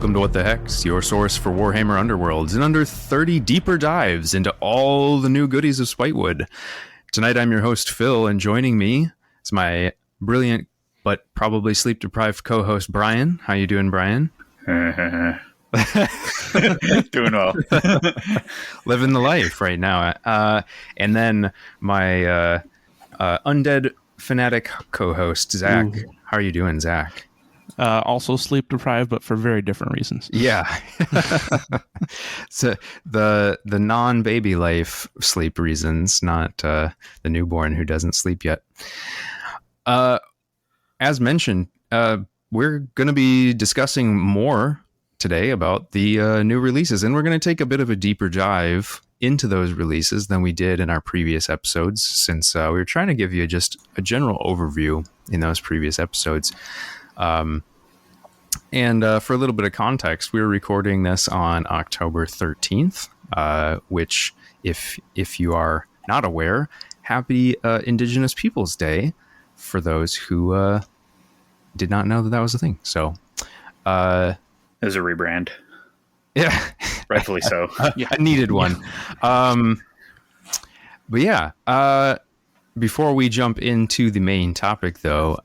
Welcome to What the Hex, your source for Warhammer Underworlds, and under 30 deeper dives into all the new goodies of Spitewood. Tonight I'm your host, Phil, and joining me is my brilliant but probably sleep-deprived co-host, Brian. How you doing, Brian? Doing well. Living the life right now. And then my undead fanatic co-host, Zach. Ooh. How are you doing, Zach? Also sleep deprived, but for very different reasons. Yeah. So the non-baby life sleep reasons, not the newborn who doesn't sleep yet. As mentioned, we're going to be discussing more today about the new releases, and we're going to take a bit of a deeper dive into those releases than we did in our previous episodes, since we were trying to give you just a general overview in those previous episodes. And for a little bit of context, we were recording this on October 13th, which, if you are not aware, happy Indigenous Peoples Day for those who did not know that was a thing. So it was a rebrand. Yeah. Rightfully so. Yeah, I needed one. But yeah, before we jump into the main topic, though,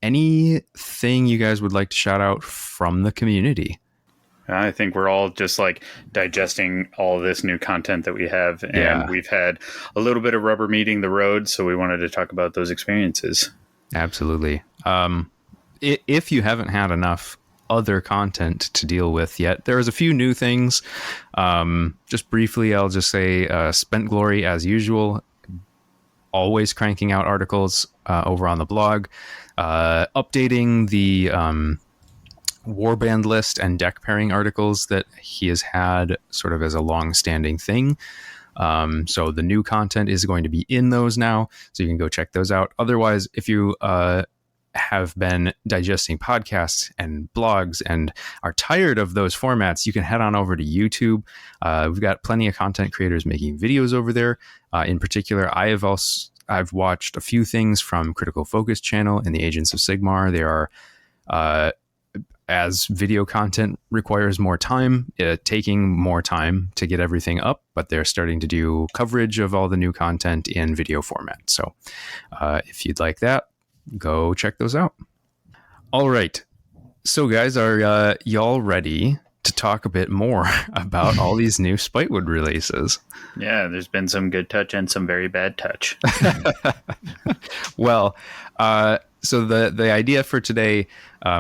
anything you guys would like to shout out from the community? I think we're all just like digesting all of this new content that we have, and we've had a little bit of rubber meeting the road, so we wanted to talk about those experiences. Absolutely. If you haven't had enough other content to deal with yet, there's a few new things. Just briefly, I'll just say Spent Glory, as usual, always cranking out articles over on the blog, updating the warband list and deck pairing articles that he has had sort of as a long-standing thing. So the new content is going to be in those now, so you can go check those out. Otherwise, if you have been digesting podcasts and blogs and are tired of those formats, you can head on over to YouTube. We've got plenty of content creators making videos over there. In particular, I've watched a few things from Critical Focus channel and the Agents of Sigmar. They are, as video content requires more time, taking more time to get everything up, but they're starting to do coverage of all the new content in video format. So if you'd like that, go check those out. All right. So guys, are y'all ready to talk a bit more about all these new Spitewood releases? Yeah, there's been some good touch and some very bad touch. Well, so the idea for today,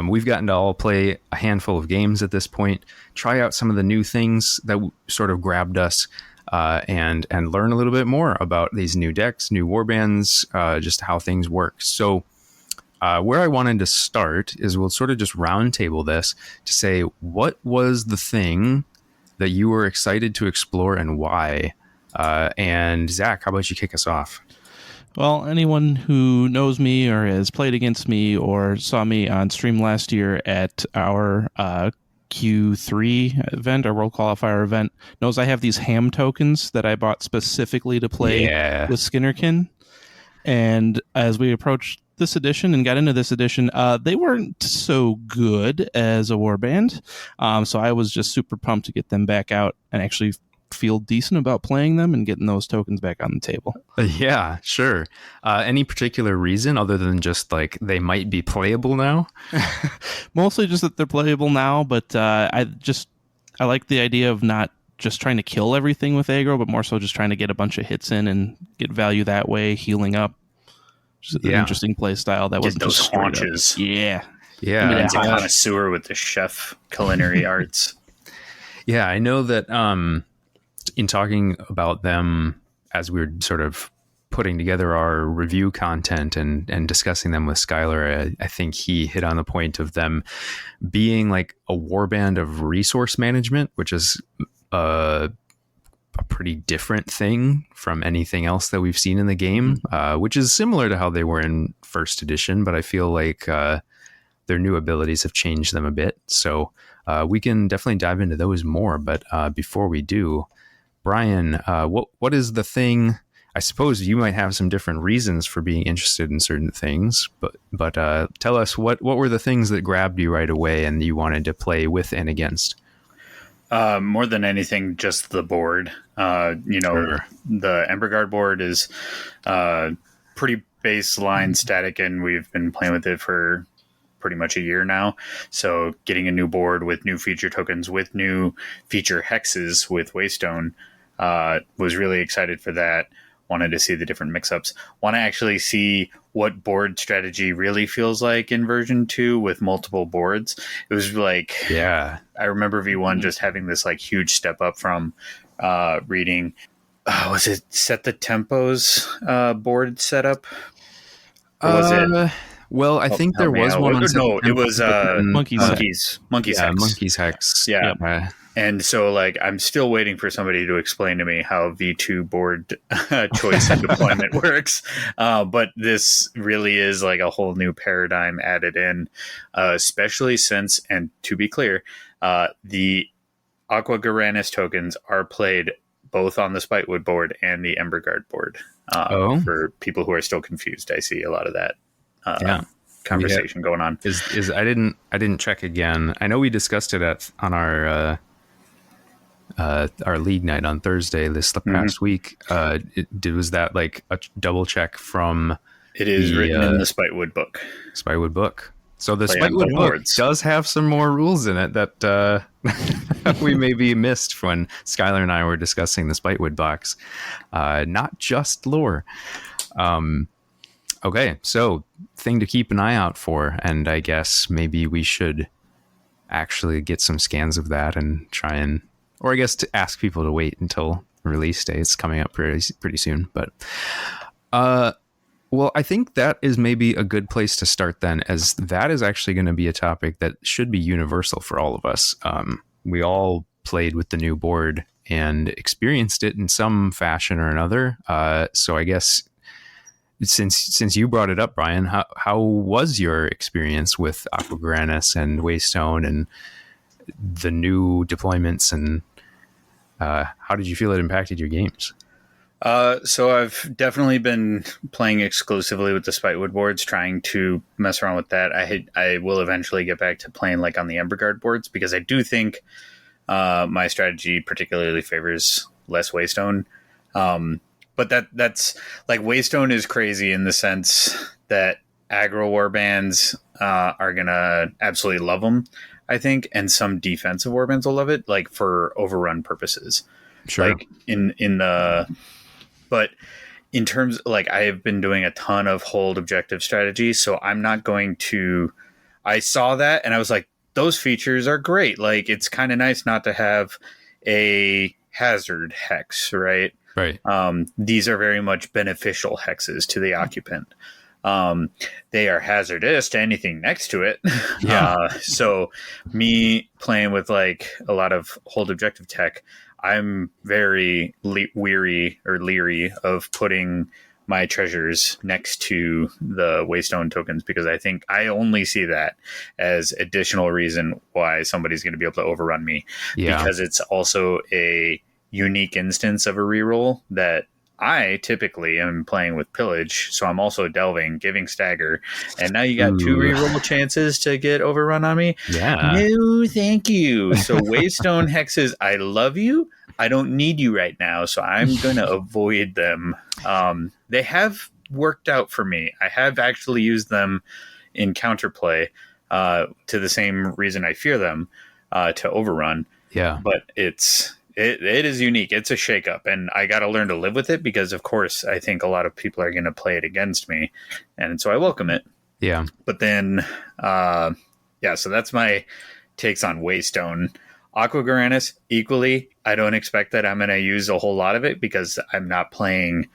we've gotten to all play a handful of games at this point, try out some of the new things that sort of grabbed us, and learn a little bit more about these new decks, new warbands, just how things work. So where I wanted to start is we'll sort of just roundtable this to say, what was the thing that you were excited to explore and why? And Zach, how about you kick us off? Well, anyone who knows me or has played against me or saw me on stream last year at our Q3 event, our World Qualifier event, knows I have these ham tokens that I bought specifically to play with Skinnerkin. And as we approached this edition and got into this edition, they weren't so good as a warband. So I was just super pumped to get them back out and actually feel decent about playing them and getting those tokens back on the table. Yeah, sure. Any particular reason other than just like they might be playable now? Mostly just that they're playable now, but I like the idea of not just trying to kill everything with aggro, but more so just trying to get a bunch of hits in and get value that way, healing up. Just an interesting play style that wasn't those just haunches. Yeah. I mean, it's a connoisseur with the chef culinary arts. Yeah, I know that in talking about them as we were sort of putting together our review content and discussing them with Skylar, I think he hit on the point of them being like a warband of resource management, which is a pretty different thing from anything else that we've seen in the game, which is similar to how they were in first edition, but I feel like their new abilities have changed them a bit. So we can definitely dive into those more. But before we do, Brian, what is the thing? I suppose you might have some different reasons for being interested in certain things, but tell us what were the things that grabbed you right away and you wanted to play with and against? More than anything, just the board. Sure. The Emberguard board is pretty baseline static, and we've been playing with it for pretty much a year now. So getting a new board with new feature tokens, with new feature hexes with Waystone, was really excited for that. Wanted to see the different mix-ups. Want to actually see what board strategy really feels like in version 2 with multiple boards. It was like, yeah, I remember V1 just having this like huge step up from reading, was it Set the Tempos board setup? Or was it? Well, I think there was one on no, it was Monkey's Hex. Monkey's Hex. Yeah. And so, like, I'm still waiting for somebody to explain to me how V2 board choice and deployment works. But this really is like a whole new paradigm added in, especially since, and to be clear, the Aqua Garanis tokens are played both on the Spitewood board and the Emberguard board. For people who are still confused, I see a lot of that conversation going on. Is I didn't check again. I know we discussed it on our league night on Thursday this past week. Was that like a double check from? It is written in the Spitewood book. Spitewood book. So the Spitewood book does have some more rules in it that we maybe missed when Skylar and I were discussing the Spitewood box. Not just lore. Okay, so thing to keep an eye out for, and I guess maybe we should actually get some scans of that and try and, or I guess to ask people to wait until release day. It's coming up pretty soon, but well, I think that is maybe a good place to start then, as that is actually going to be a topic that should be universal for all of us. We all played with the new board and experienced it in some fashion or another. So I guess since you brought it up, Brian, how was your experience with Aqua Garanis and Waystone and the new deployments, and how did you feel it impacted your games? So I've definitely been playing exclusively with the Spitewood boards, trying to mess around with that. I will eventually get back to playing like on the Emberguard boards, because I do think my strategy particularly favors less Waystone. But that's like, Waystone is crazy in the sense that aggro warbands are gonna absolutely love them, I think, and some defensive warbands will love it, like for overrun purposes. Sure. Like but in terms, like, I have been doing a ton of hold objective strategy, so I'm not going to. I saw that and I was like, those features are great. Like, it's kind of nice not to have a hazard hex, right? Right. These are very much beneficial hexes to the occupant. They are hazardous to anything next to it. Yeah. So me playing with like a lot of hold objective tech, I'm very leery of putting my treasures next to the Waystone tokens, because I think I only see that as additional reason why somebody's going to be able to overrun me. Yeah. Because it's also a unique instance of a reroll that I typically am playing with Pillage, so I'm also delving, giving stagger, and now you got two reroll chances to get overrun on me. Yeah. No, thank you. So Waystone hexes, I love you. I don't need you right now, so I'm going to avoid them. They have worked out for me. I have actually used them in counterplay to the same reason I fear them, to overrun. Yeah. But it is unique. It's a shakeup, and I got to learn to live with it, because, of course, I think a lot of people are going to play it against me, and so I welcome it. Yeah. But then, so that's my takes on Waystone. Aqua Garanis, equally, I don't expect that I'm going to use a whole lot of it, because I'm not playing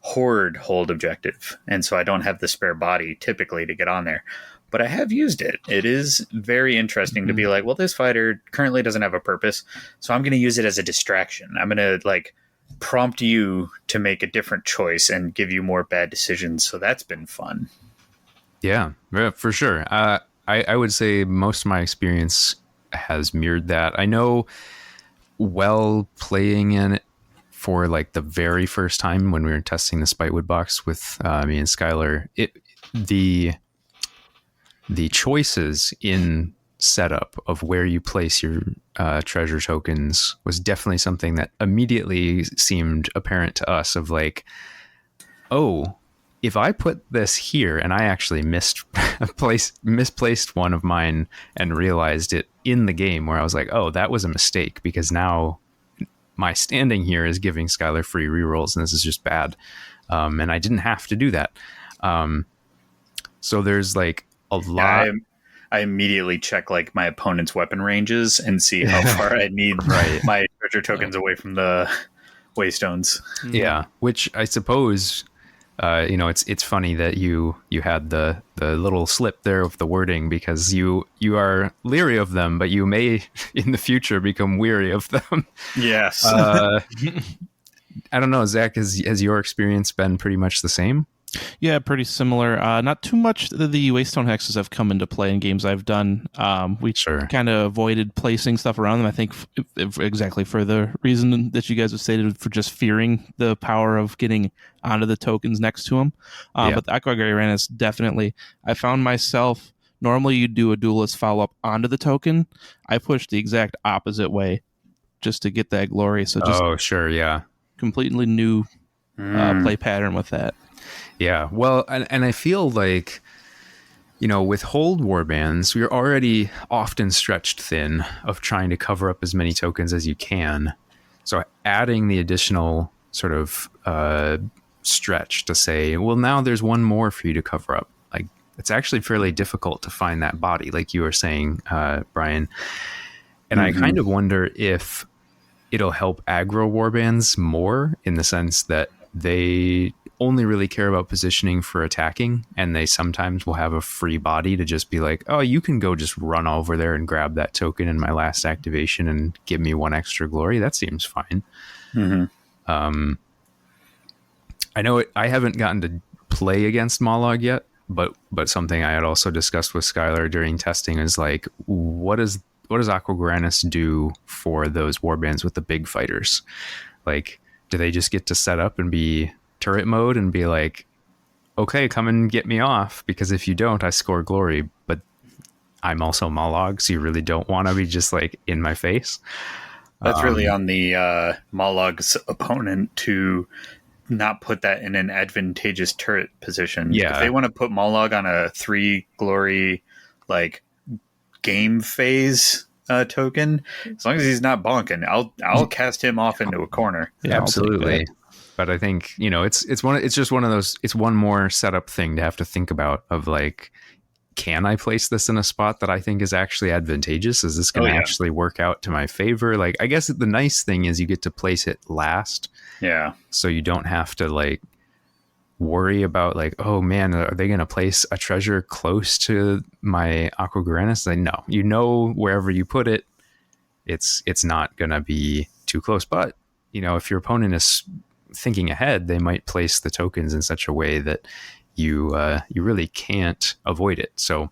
Horde hold objective, and so I don't have the spare body typically to get on there. But I have used it. It is very interesting to be like, well, this fighter currently doesn't have a purpose, so I'm going to use it as a distraction. I'm going to like prompt you to make a different choice and give you more bad decisions. So that's been fun. Yeah, for sure. I would say most of my experience has mirrored that. I know, playing in it for like the very first time when we were testing the Spitewood box with me and Skylar, the choices in setup of where you place your treasure tokens was definitely something that immediately seemed apparent to us of like, oh, if I put this here and I actually misplaced one of mine and realized it in the game where I was like, oh, that was a mistake because now my standing here is giving Skylar free rerolls and this is just bad. And I didn't have to do that. So there's like a lot. I immediately check like my opponent's weapon ranges and see how far I need my treasure tokens away from the waystones. Yeah, which I suppose, it's funny that you had the little slip there of the wording because you are leery of them, but you may in the future become weary of them. Yes. I don't know, Zach, has your experience been pretty much the same? Yeah, pretty similar. Not too much the Waystone hexes have come into play in games I've done. We kind of avoided placing stuff around them, I think, exactly for the reason that you guys have stated, for just fearing the power of getting onto the tokens next to them. But the Aqua Guardianis, definitely. I found myself, normally you do a duelist follow-up onto the token. I pushed the exact opposite way just to get that glory. So just completely new play pattern with that. Yeah, well, and I feel like, with hold warbands, we're already often stretched thin of trying to cover up as many tokens as you can. So adding the additional sort of stretch to say, well, now there's one more for you to cover up. Like, it's actually fairly difficult to find that body, like you were saying, Brian. And I kind of wonder if it'll help aggro warbands more in the sense that they only really care about positioning for attacking, and they sometimes will have a free body to just be like, oh, you can go just run over there and grab that token in my last activation and give me one extra glory. That seems fine. I know I haven't gotten to play against Mollog yet, but something I had also discussed with Skylar during testing is like, what does Aqua Guardianis do for those warbands with the big fighters? Like, do they just get to set up and be turret mode and be like, okay, come and get me off, because if you don't, I score glory, but I'm also Mollog, so you really don't want to be just like in my face? That's really on the Mollog's opponent to not put that in an advantageous turret position. If they want to put Mollog on a 3 glory like game phase token, as long as he's not bonking, I'll cast him off into a corner. Yeah, absolutely. But I think, it's just one of those, it's one more setup thing to have to think about of like, can I place this in a spot that I think is actually advantageous? Is this going to actually work out to my favor? Like, I guess the nice thing is you get to place it last. Yeah. So you don't have to like worry about like, oh man, are they going to place a treasure close to my Aqua Guardianis? Like, no, wherever you put it, it's not going to be too close. But, if your opponent is thinking ahead, they might place the tokens in such a way that you really can't avoid it. So,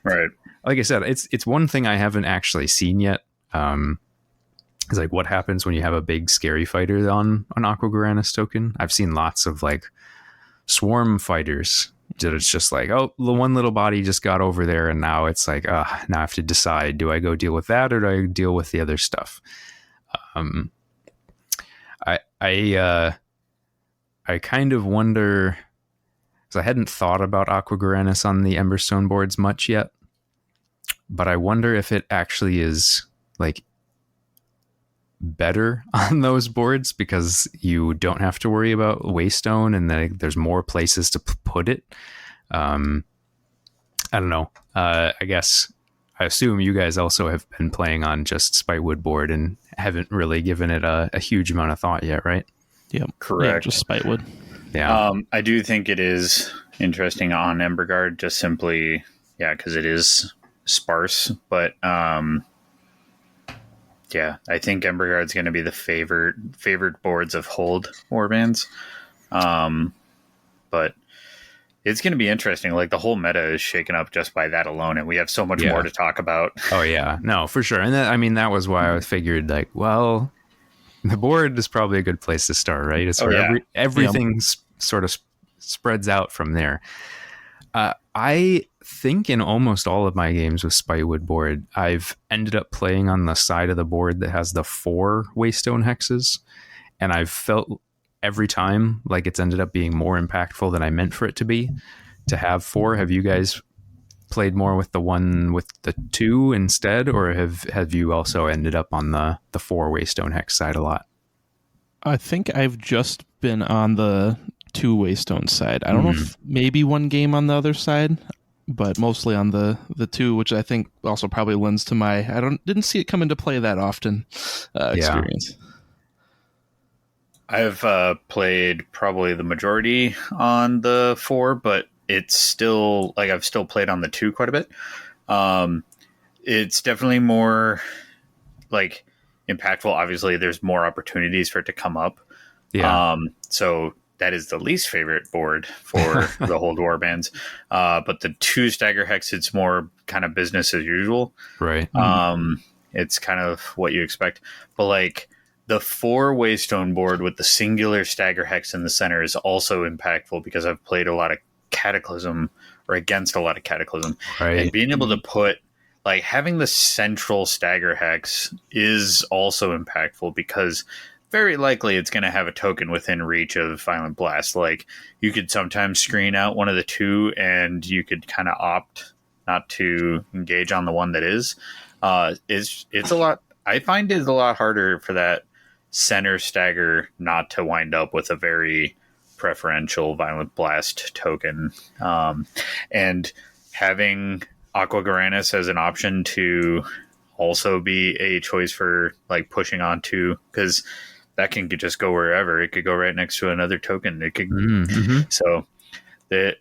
like I said, it's one thing I haven't actually seen yet. It's like what happens when you have a big scary fighter on an Aqua Guardianis token. I've seen lots of like swarm fighters that it's just like, oh, the one little body just got over there, and now it's like, now I have to decide, do I go deal with that or do I deal with the other stuff? I kind of wonder, because I hadn't thought about Aqua Guardianis on the Emberstone boards much yet, but I wonder if it actually is like better on those boards because you don't have to worry about Waystone and there's more places to put it. I don't know. I guess I assume you guys also have been playing on just Spitewood board and haven't really given it a huge amount of thought yet, right? Yep. Correct. Yeah, just Spitewood. Yeah. I do think it is interesting on Emberguard, just simply, because it is sparse. But I think Emberguard's going to be the favored boards of hold warbands. But it's going to be interesting. Like, the whole meta is shaken up just by that alone, and we have so much more to talk about. Oh yeah, no, for sure. And that was why I figured like, well, The board is probably a good place to start, right? It's where everything sort of spreads out from there. I think in almost all of my games with Spitewood board, I've ended up playing on the side of the board that has the 4 Waystone hexes, and I've felt every time like it's ended up being more impactful than I meant for it to be, to have 4. Have you guys played more with the one with the 2 instead, or have you also ended up on the 4 Waystone hex side a lot? I think I've just been on the 2 Waystone side. I don't know if maybe one game on the other side, but mostly on the 2, which I think also probably lends to my didn't see it come into play that often experience. I've played probably the majority on the 4, but it's still like I've still played on the 2 quite a bit. It's definitely more like impactful. Obviously, there's more opportunities for it to come up. Yeah. So that is the least favorite board for the Hold Warbands. But the 2 Stagger Hex, it's more kind of business as usual. Right. It's kind of what you expect. But like the 4 Waystone board with the singular Stagger Hex in the center is also impactful because I've played a lot of Cataclysm or against a lot of Cataclysm. Right. And being able to put like having the central Stagger Hex is also impactful because very likely it's going to have a token within reach of Violent Blast. Like you could sometimes screen out one of the 2 and you could kind of opt not to engage on the one that is. It's a lot. I find it a lot harder for that center Stagger not to wind up with a very preferential Violent Blast token. And having Aqua Garanis as an option to also be a choice for like pushing onto, because that can just go wherever. It could go right next to another token. It could so that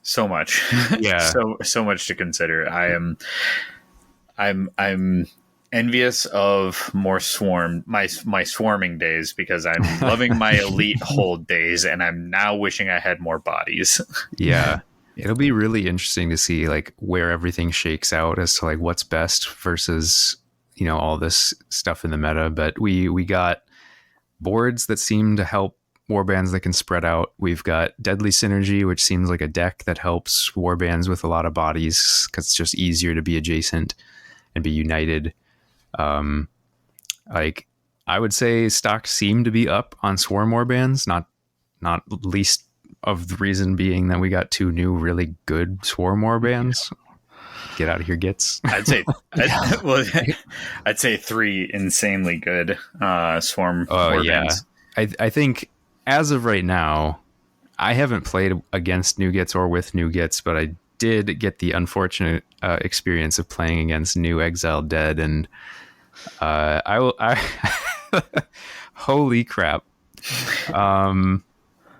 so much. Yeah. so much to consider. I'm envious of more my swarming days because I'm loving my elite hold days, and I'm now wishing I had more bodies. Yeah. It'll be really interesting to see like where everything shakes out as to like what's best versus, you know, all this stuff in the meta. But we got boards that seem to help warbands that can spread out. We've got Deadly Synergy, which seems like a deck that helps warbands with a lot of bodies because it's just easier to be adjacent and be united. Like I would say stocks seem to be up on swarm warbands, not least of the reason being that we got 2 new really good swarm warbands. Get out of here, Gits. I'd say 3 insanely good swarm warbands. Yeah. I think as of right now, I haven't played against new Gits or with new Gits, but I did get the unfortunate experience of playing against new Exiled Dead, and I holy crap.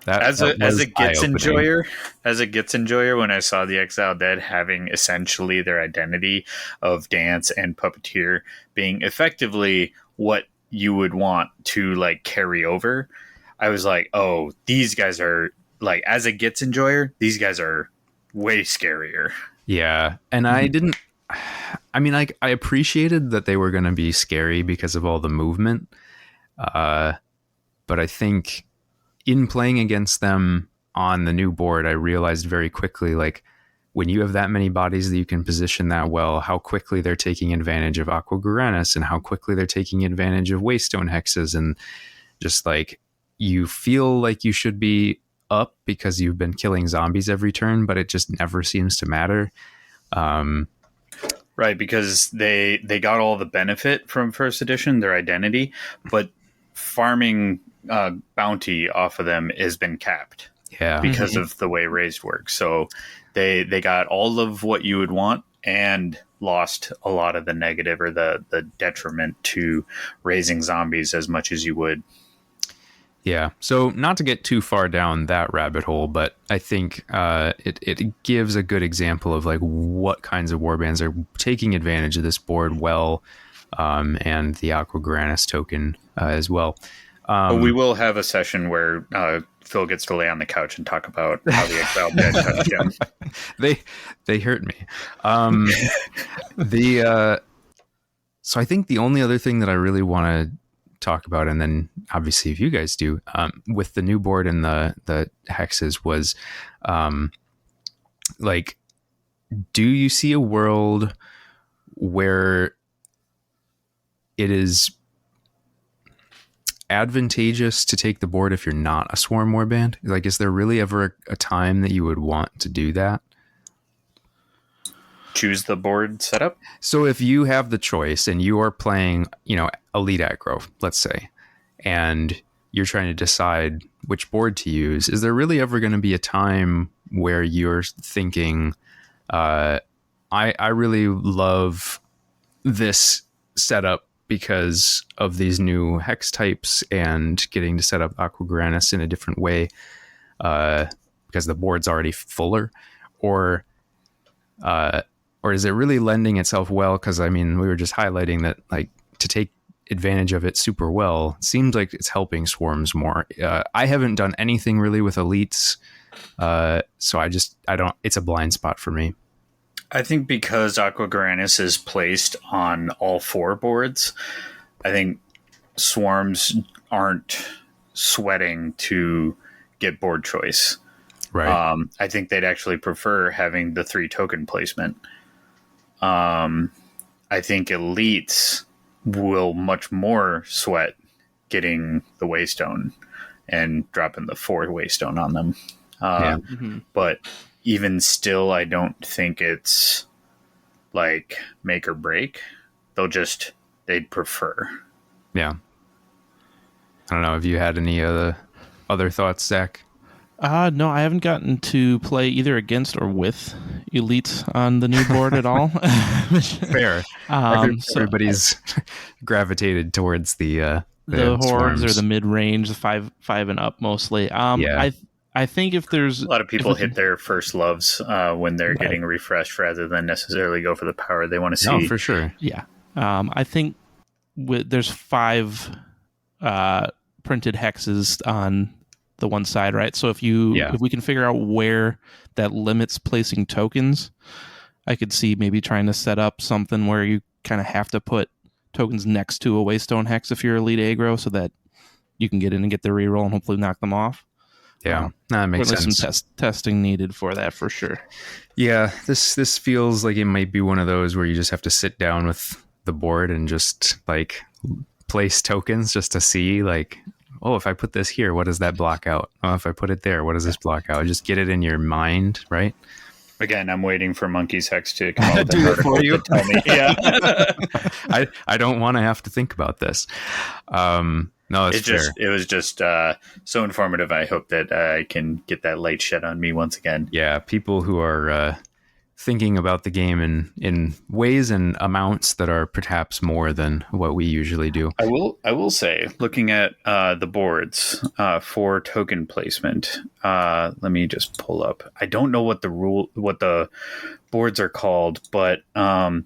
As a Gits enjoyer, when I saw the Exiled Dead having essentially their identity of dance and puppeteer being effectively what you would want to like carry over, I was like, oh, these guys are like, as a Gits enjoyer, these guys are way scarier. Yeah, and I appreciated that they were going to be scary because of all the movement, but I think in playing against them on the new board, I realized very quickly, like when you have that many bodies that you can position that well, how quickly they're taking advantage of Aqua Garanis and how quickly they're taking advantage of Waystone hexes, and just like you feel like you should be up because you've been killing zombies every turn, but it just never seems to matter. Right, because they got all the benefit from first edition, their identity, but farming bounty off of them has been capped. Yeah, because of the way raised works. So they got all of what you would want and lost a lot of the negative or the detriment to raising zombies as much as you would. Yeah, so not to get too far down that rabbit hole, but I think it gives a good example of like what kinds of warbands are taking advantage of this board well, and the Aqua Garanis token as well. But we will have a session where Phil gets to lay on the couch and talk about how the Exiled Dead touched him. They hurt me. So I think the only other thing that I really want to talk about, and then obviously if you guys do, with the new board and the hexes was, like, do you see a world where it is advantageous to take the board if you're not a swarm warband? Like, is there really ever a time that you would want to do that? Choose the board setup. So if you have the choice and you are playing, elite aggro, let's say, and you're trying to decide which board to use, is there really ever going to be a time where you're thinking, I really love this setup because of these new hex types and getting to set up Aquagranus in a different way, because the board's already fuller, or is it really lending itself well? Because I mean, we were just highlighting that, like, to take advantage of it super well, it seems like it's helping swarms more. I haven't done anything really with elites, so I don't. It's a blind spot for me. I think because Aquagranus is placed on all 4 boards, I think swarms aren't sweating to get board choice. Right. I think they'd actually prefer having the 3 token placement. I think elites will much more sweat getting the Waystone and dropping the 4 Waystone on them. But even still, I don't think it's like make or break. They'd prefer. Yeah. I don't know. Have you had any other thoughts, Zach? No, I haven't gotten to play either against or with elites on the new board at all. Fair. Everybody's gravitated towards the hordes swarms, or the mid range, the five and up mostly. I think if there's a lot of people hit their first loves when they're getting refreshed, rather than necessarily go for the power they want to see. No, for sure. Yeah. I think there's 5 printed hexes on the one side, right? So if we can figure out where that limits placing tokens, I could see maybe trying to set up something where you kind of have to put tokens next to a Waystone hex if you're elite aggro, so that you can get in and get the reroll and hopefully knock them off. Yeah, that makes sense. Some testing needed for that, for sure. Yeah, this feels like it might be one of those where you just have to sit down with the board and just like place tokens just to see, like, oh, if I put this here, what does that block out? Oh, if I put it there, what does this block out? Just get it in your mind, right? Again, I'm waiting for Monkey's Hex to come out with an Do it article for you. to tell me. Yeah. I don't want to have to think about this. No, it's fair. It was just so informative. I hope that I can get that light shed on me once again. Yeah, people who are thinking about the game in ways and amounts that are perhaps more than what we usually do. I will say, looking at the boards for token placement, let me just pull up. I don't know what the boards are called, but Skylar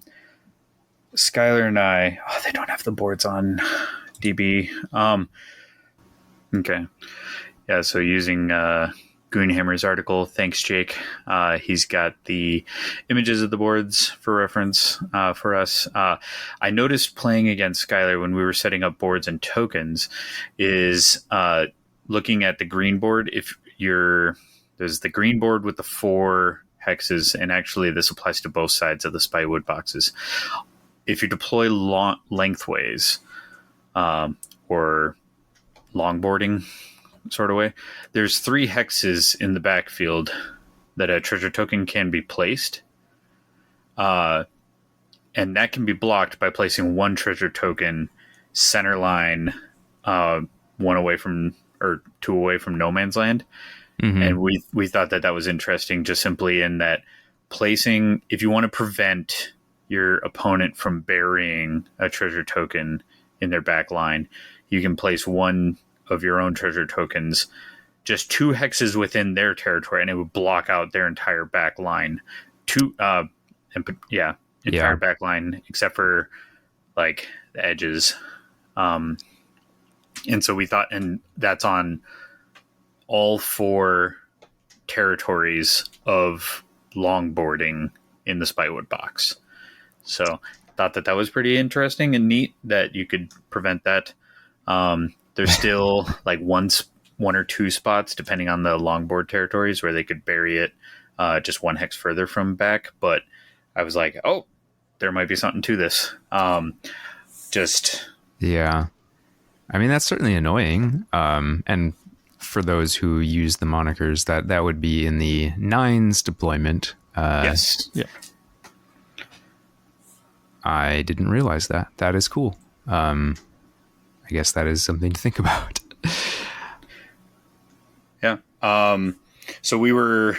and I, they don't have the boards on DB. Okay. Yeah, so using Goonhammer's article, thanks, Jake. He's got the images of the boards for reference for us. I noticed playing against Skylar when we were setting up boards and tokens is looking at the green board. There's the green board with the 4 hexes, and actually this applies to both sides of the Spitewood boxes. If you deploy lengthways, or longboarding sort of way, there's 3 hexes in the backfield that a treasure token can be placed. And that can be blocked by placing 1 treasure token center line, 1 away from, or 2 away from no man's land. Mm-hmm. And we thought that was interesting, just simply in that placing, if you want to prevent your opponent from burying a treasure token in their back line, you can place 1 of your own treasure tokens just 2 hexes within their territory, and it would block out their entire back line. Entire back line, except for like the edges. And so we thought, and that's on all 4 territories of longboarding in the Spitewood box. So thought that was pretty interesting and neat that you could prevent that. There's still like one or two spots, depending on the longboard territories, where they could bury it just one hex further from back. But I was like, oh, there might be something to this. Yeah. I mean, that's certainly annoying. And for those who use the monikers, that would be in the 9s deployment. Yes. Yeah. I didn't realize that. That is cool. I guess that is something to think about. Yeah. So we were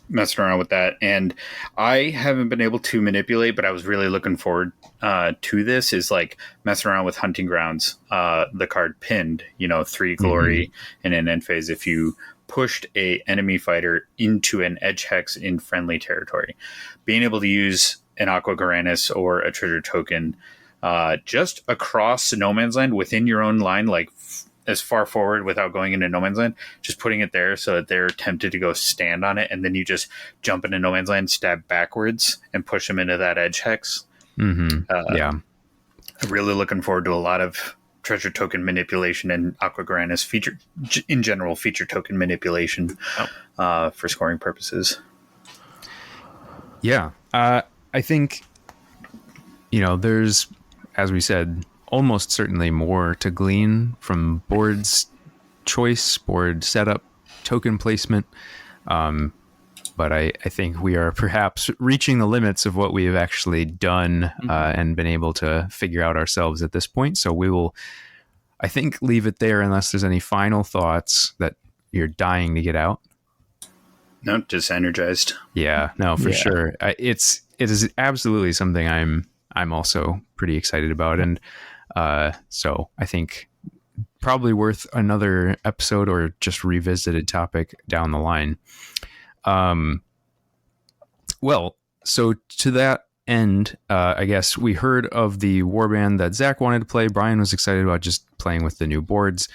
messing around with that, and I haven't been able to manipulate, but I was really looking forward to this, is like messing around with hunting grounds. The card pinned, 3 glory in an end phase if you pushed a enemy fighter into an edge hex in friendly territory. Being able to use an Aqua Garanis or a treasure token just across no man's land within your own line, like as far forward without going into no man's land, just putting it there so that they're tempted to go stand on it, and then you just jump into no man's land, stab backwards, and push them into that edge hex. Yeah. I'm really looking forward to a lot of treasure token manipulation and Aqua Garanis feature token manipulation for scoring purposes. Yeah. I think, there's, as we said, almost certainly more to glean from board's choice, board setup, token placement. But I think we are perhaps reaching the limits of what we have actually done and been able to figure out ourselves at this point. So we will, I think, leave it there unless there's any final thoughts that you're dying to get out. No, just energized. Yeah, no, for sure. It is absolutely something I'm also pretty excited about. And so I think probably worth another episode or just revisited topic down the line. Well, so to that end, I guess we heard of the warband that Zach wanted to play. Brian was excited about just playing with the new boards.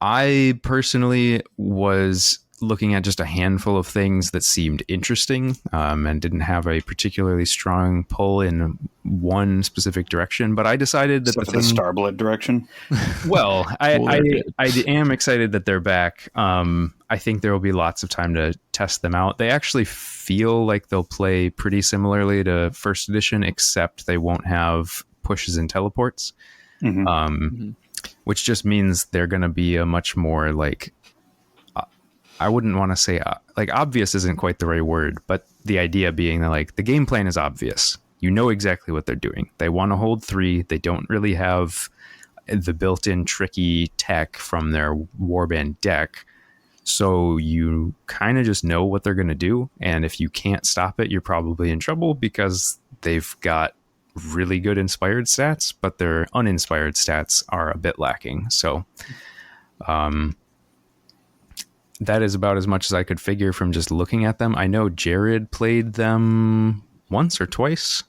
I personally was looking at just a handful of things that seemed interesting and didn't have a particularly strong pull in one specific direction. But I decided that the Starblood direction. Well, I am excited that they're back. I think there will be lots of time to test them out. They actually feel like they'll play pretty similarly to first edition, except they won't have pushes and teleports, which just means they're going to be a much more like, I wouldn't want to say like obvious isn't quite the right word, but the idea being that like the game plan is obvious. You know exactly what they're doing. They want to hold 3. They don't really have the built-in tricky tech from their warband deck. So you kind of just know what they're going to do. And if you can't stop it, you're probably in trouble because they've got really good inspired stats, but their uninspired stats are a bit lacking. So, that is about as much as I could figure from just looking at them. I know Jared played them once or twice.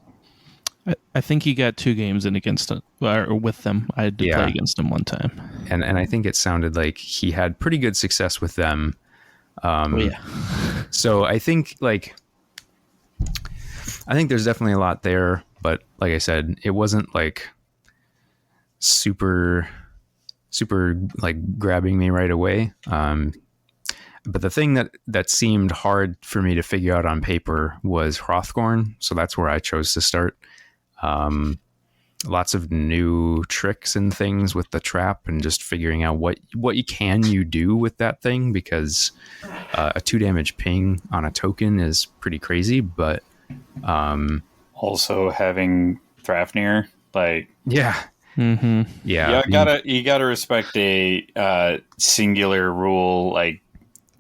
I think he got 2 games in against or with them. I did play against them one time, and I think it sounded like he had pretty good success with them. So I think there's definitely a lot there, but like I said, it wasn't like super like grabbing me right away. But the thing that seemed hard for me to figure out on paper was Hrothgorn. So that's where I chose to start. Lots of new tricks and things with the trap and just figuring out what you do with that thing, because a 2 damage ping on a token is pretty crazy. But also having Thrafnir, like you gotta respect a singular rule like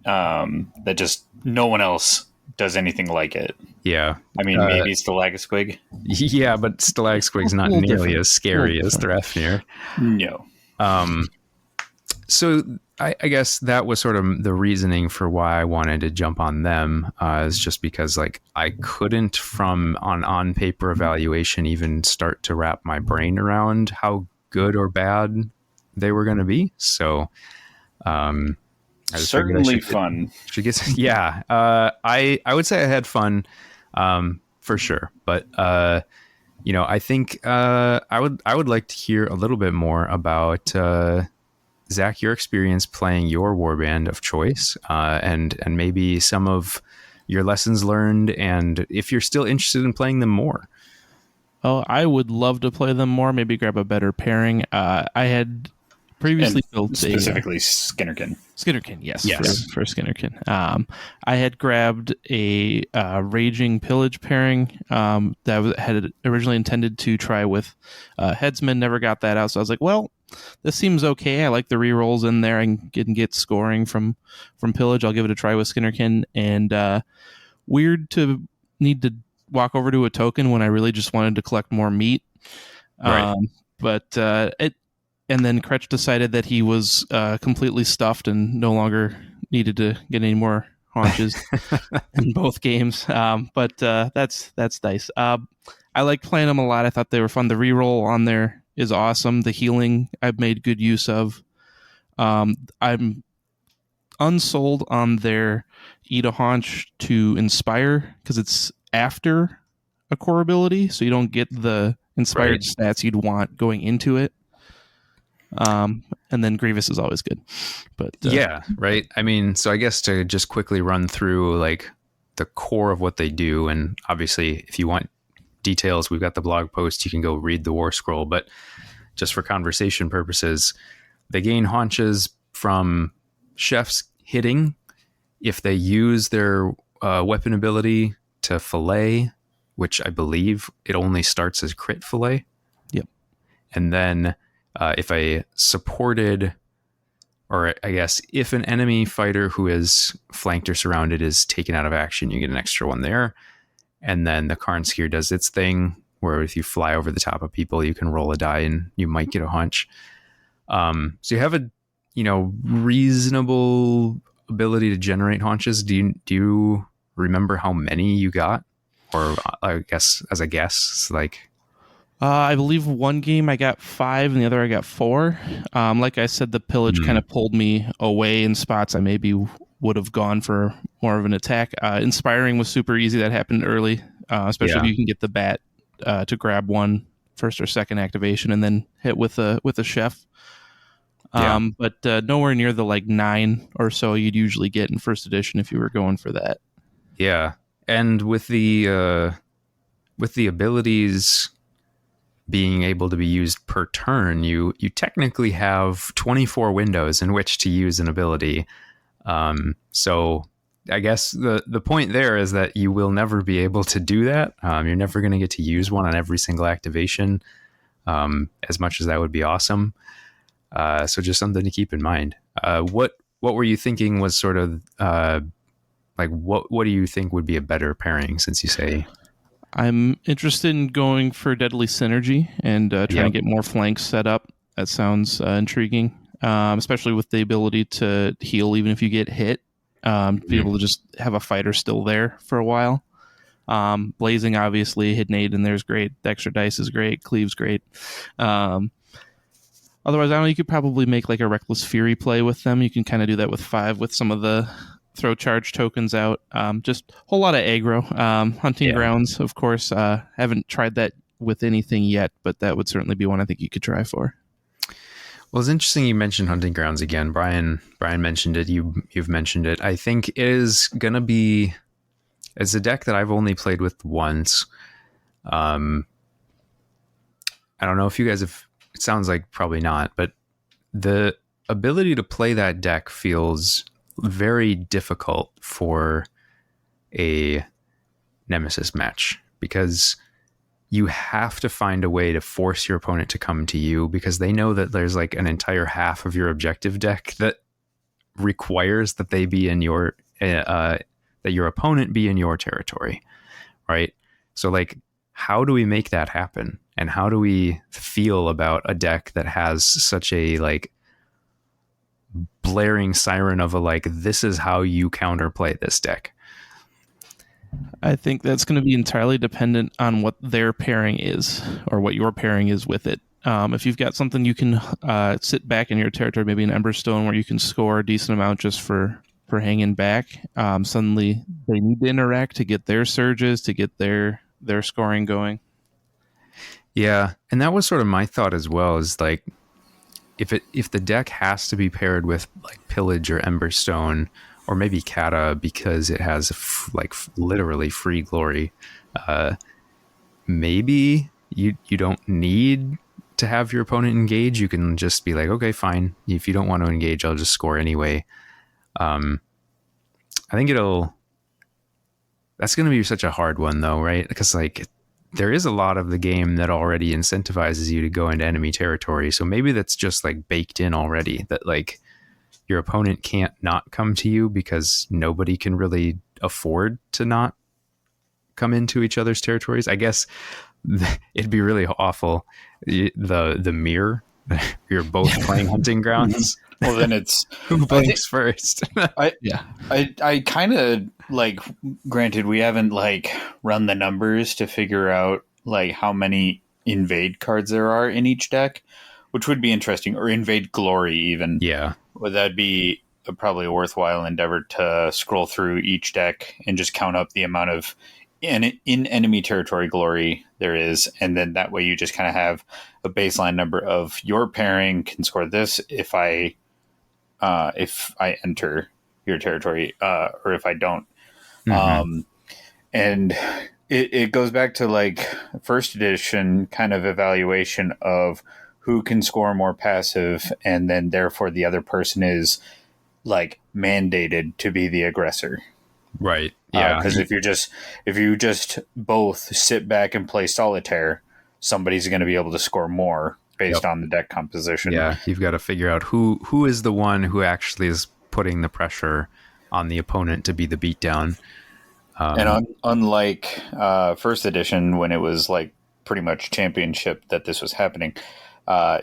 that just no one else does anything like it. Yeah. I mean, maybe Stalagsquig. Yeah, but Stalagsquig's not nearly as scary as Thrafnir. No. So I guess that was sort of the reasoning for why I wanted to jump on them, is just because like I couldn't from on paper evaluation even start to wrap my brain around how good or bad they were going to be. So, certainly fun. I would say I had fun, for sure. But I think I would like to hear a little bit more about Zach, your experience playing your warband of choice, and maybe some of your lessons learned, and if you're still interested in playing them more. Oh, I would love to play them more. Maybe grab a better pairing. I had previously built specifically Skinnerkin. Skinnerkin, yes. For Skinnerkin. I had grabbed a Raging Pillage pairing that had originally intended to try with Headsman. Never got that out, so I was like, well, this seems okay. I like the rerolls in there. I can get scoring from Pillage. I'll give it a try with Skinnerkin. And weird to need to walk over to a token when I really just wanted to collect more meat. Right. And then Kretsch decided that he was completely stuffed and no longer needed to get any more haunches in both games. But that's dice. I liked playing them a lot. I thought they were fun. The reroll on there is awesome. The healing I've made good use of. I'm unsold on their Eat a Haunch to Inspire because it's after a core ability, so you don't get the inspired stats you'd want going into it. And then Grievous is always good. But yeah, right. I mean, so I guess to just quickly run through like the core of what they do, and obviously if you want details, we've got the blog post, you can go read the War Scroll, but just for conversation purposes, they gain haunches from chefs hitting if they use their weapon ability to fillet, which I believe it only starts as crit fillet. Yep. And then if a supported, or I guess if an enemy fighter who is flanked or surrounded is taken out of action, you get an extra one there. And then the Karn Skier does its thing, where if you fly over the top of people, you can roll a die and you might get a hunch. So you have a reasonable ability to generate haunches. Do you remember how many you got? Or I guess as a guess, like I believe one game I got 5 and the other I got 4. Like I said, the Pillage kind of pulled me away in spots I maybe would have gone for more of an attack. Inspiring was super easy. That happened early, especially if you can get the bat to grab one first or second activation and then hit with a chef. But nowhere near the like 9 or so you'd usually get in first edition if you were going for that. Yeah, and with the abilities being able to be used per turn, you technically have 24 windows in which to use an ability. So I guess the point there is that you will never be able to do that. You're never going to get to use one on every single activation, as much as that would be awesome. So just something to keep in mind. What were you thinking was sort of like what do you think would be a better pairing, since you say? I'm interested in going for Deadly Synergy and trying to get more flanks set up. That sounds intriguing, especially with the ability to heal even if you get hit. Be able to just have a fighter still there for a while. Blazing, obviously, Hidden Aid in there is great. The extra dice is great. Cleave's great. Otherwise, I don't know, you could probably make like a Reckless Fury play with them. You can kind of do that with 5 with some of the throw charge tokens out. Just a whole lot of aggro. Hunting Grounds, of course. Haven't tried that with anything yet, but that would certainly be one I think you could try for. Well, it's interesting you mentioned Hunting Grounds again. Brian mentioned it. You've mentioned it. I think it is going to be... It's a deck that I've only played with once. I don't know if you guys have... It sounds like probably not, but the ability to play that deck feels very difficult for a Nemesis match, because you have to find a way to force your opponent to come to you, because they know that there's like an entire half of your objective deck that requires that they be in your that your opponent be in your territory, right? So like, how do we make that happen? And how do we feel about a deck that has such a like blaring siren of a like, this is how you counterplay this deck? I think that's going to be entirely dependent on what their pairing is, or what your pairing is with it. If you've got something you can sit back in your territory, maybe an Emberstone where you can score a decent amount just for hanging back, suddenly they need to interact to get their surges, to get their scoring going. Yeah, and that was sort of my thought as well. Is like if the deck has to be paired with like Pillage or Emberstone or maybe Kata because it has literally free glory, maybe you don't need to have your opponent engage. You can just be like, okay, fine. If you don't want to engage, I'll just score anyway. I think that's going to be such a hard one though, right? Because like there is a lot of the game that already incentivizes you to go into enemy territory. So maybe that's just like baked in already that like your opponent can't not come to you because nobody can really afford to not come into each other's territories. I guess it'd be really awful. The mirror, you're both playing hunting grounds. Well, then it's who blinks first. I kind of like. Granted, we haven't like run the numbers to figure out like how many invade cards there are in each deck, which would be interesting. Or invade glory, even. Yeah, would that be probably a worthwhile endeavor to scroll through each deck and just count up the amount of in enemy territory glory there is, and then that way you just kind of have a baseline number of your pairing can score this if I enter your territory or if I don't. And it goes back to like first edition kind of evaluation of who can score more passive, and then therefore the other person is like mandated to be the aggressor. Right. Yeah. Because if you just both sit back and play solitaire, somebody's going to be able to score more based on the deck composition. Yeah, you've got to figure out who is the one who actually is putting the pressure on the opponent to be the beatdown. And unlike first edition, when it was like pretty much championship that this was happening,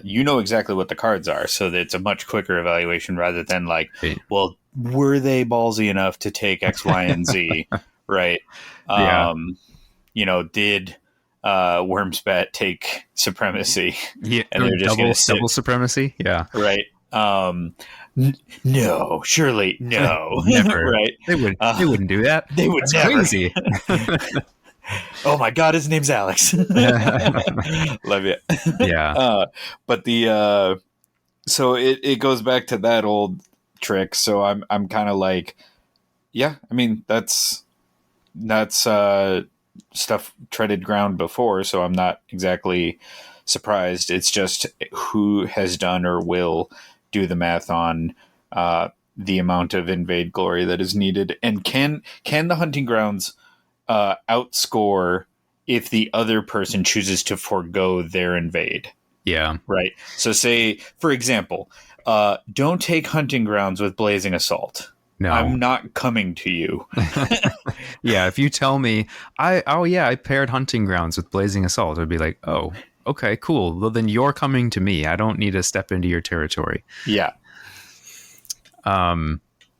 you know exactly what the cards are, so that it's a much quicker evaluation rather than like, well, were they ballsy enough to take X, Y, and Z, right? Did Wormspat take supremacy? Yeah, and they're just going to double supremacy. Yeah, right. No, surely no, never. Right? They wouldn't do that. They would That's never. Crazy. Oh my God, his name's Alex. Love it. Yeah. But so it goes back to that old trick. So I'm kind of like, yeah, I mean, that's stuff treaded ground before. So I'm not exactly surprised. It's just who has done or will do the math on the amount of invade glory that is needed. And can the hunting grounds outscore if the other person chooses to forego their invade? Yeah. Right. So say, for example, don't take hunting grounds with blazing assault. No. I'm not coming to you. Yeah. If you tell me, I paired hunting grounds with blazing assault, I'd be like, oh, okay, cool. Well, then you're coming to me. I don't need to step into your territory. Yeah.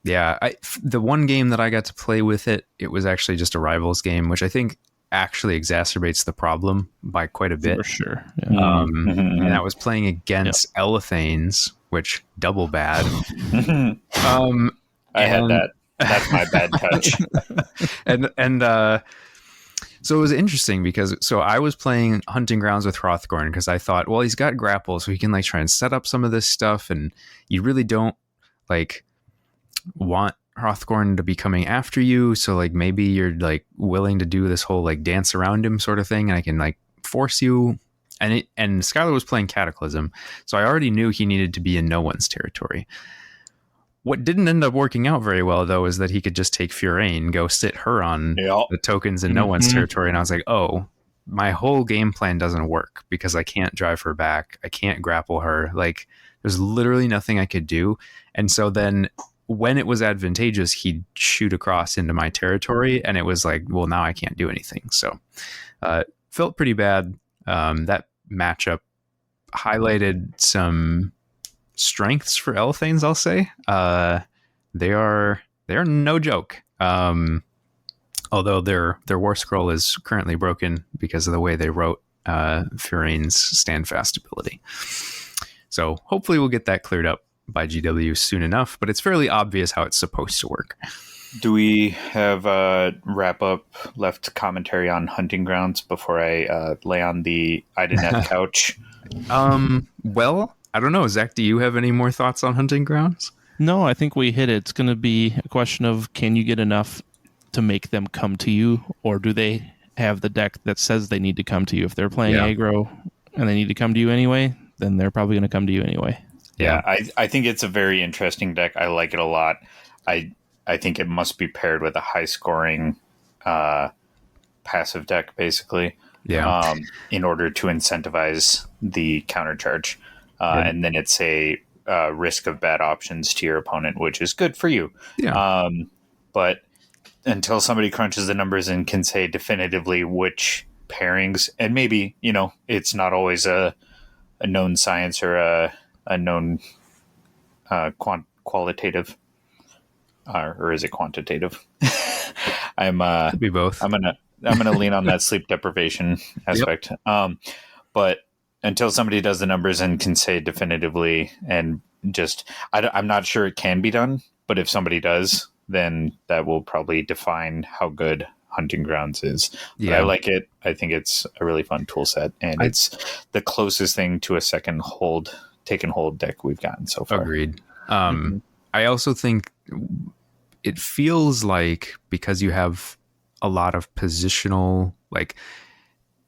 Yeah, the one game that I got to play with it was actually just a Rivals game, which I think actually exacerbates the problem by quite a bit. For sure. Yeah. And I was playing against Elethanes, which double bad. I had that. That's my bad touch. So it was interesting because I was playing Hunting Grounds with Hrothgorn because I thought, well, he's got grapple, so he can like try and set up some of this stuff, and you really don't like want Hrothgorn to be coming after you, so like maybe you're like willing to do this whole like dance around him sort of thing, and I can like force you. And Skylar was playing Cataclysm, so I already knew he needed to be in no one's territory. What didn't end up working out very well, though, is that he could just take Furain, go sit her on the tokens in no one's territory, and I was like, oh, my whole game plan doesn't work because I can't drive her back, I can't grapple her, like there's literally nothing I could do. And so then when it was advantageous, he'd shoot across into my territory, and it was like, well, now I can't do anything. So felt pretty bad. That matchup highlighted some strengths for Elethanes, I'll say. They are no joke. Although their war scroll is currently broken because of the way they wrote Furain's standfast ability. So hopefully we'll get that cleared up by GW soon enough, but it's fairly obvious how it's supposed to work. Do we have wrap up left commentary on hunting grounds before I lay on the Ideneth couch? Well, I don't know. Zach, do you have any more thoughts on hunting grounds? No, I think we hit it. It's going to be a question of, can you get enough to make them come to you, or do they have the deck that says they need to come to you? If they're playing aggro and they need to come to you anyway, then they're probably going to come to you anyway. Yeah, I think it's a very interesting deck. I like it a lot. I think it must be paired with a high scoring passive deck, basically. Yeah. In order to incentivize the counter charge. And then it's a risk of bad options to your opponent, which is good for you. Yeah. But until somebody crunches the numbers and can say definitively which pairings, and maybe, it's not always a known science or a known qualitative, or is it quantitative? Could be both. I'm gonna lean on that sleep deprivation aspect. Yep. But until somebody does the numbers and can say definitively, and just I'm not sure it can be done. But if somebody does, then that will probably define how good Hunting Grounds is. But I like it. I think it's a really fun tool set, and it's the closest thing to a second take and hold deck we've gotten so far. Agreed. I also think it feels like, because you have a lot of positional, like,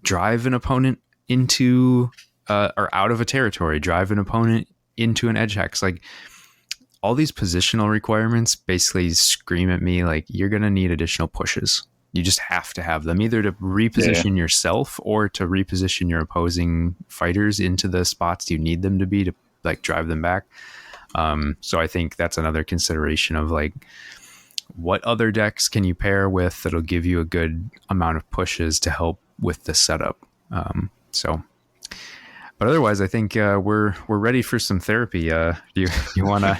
drive an opponent into or out of a territory, drive an opponent into an edge hex, like, all these positional requirements basically scream at me like, you're going to need additional pushes. You just have to have them, either to reposition yourself or to reposition your opposing fighters into the spots you need them to be to, like, drive them back. So I think that's another consideration of, like, what other decks can you pair with that'll give you a good amount of pushes to help with the setup. But otherwise, I think we're ready for some therapy. Do you want to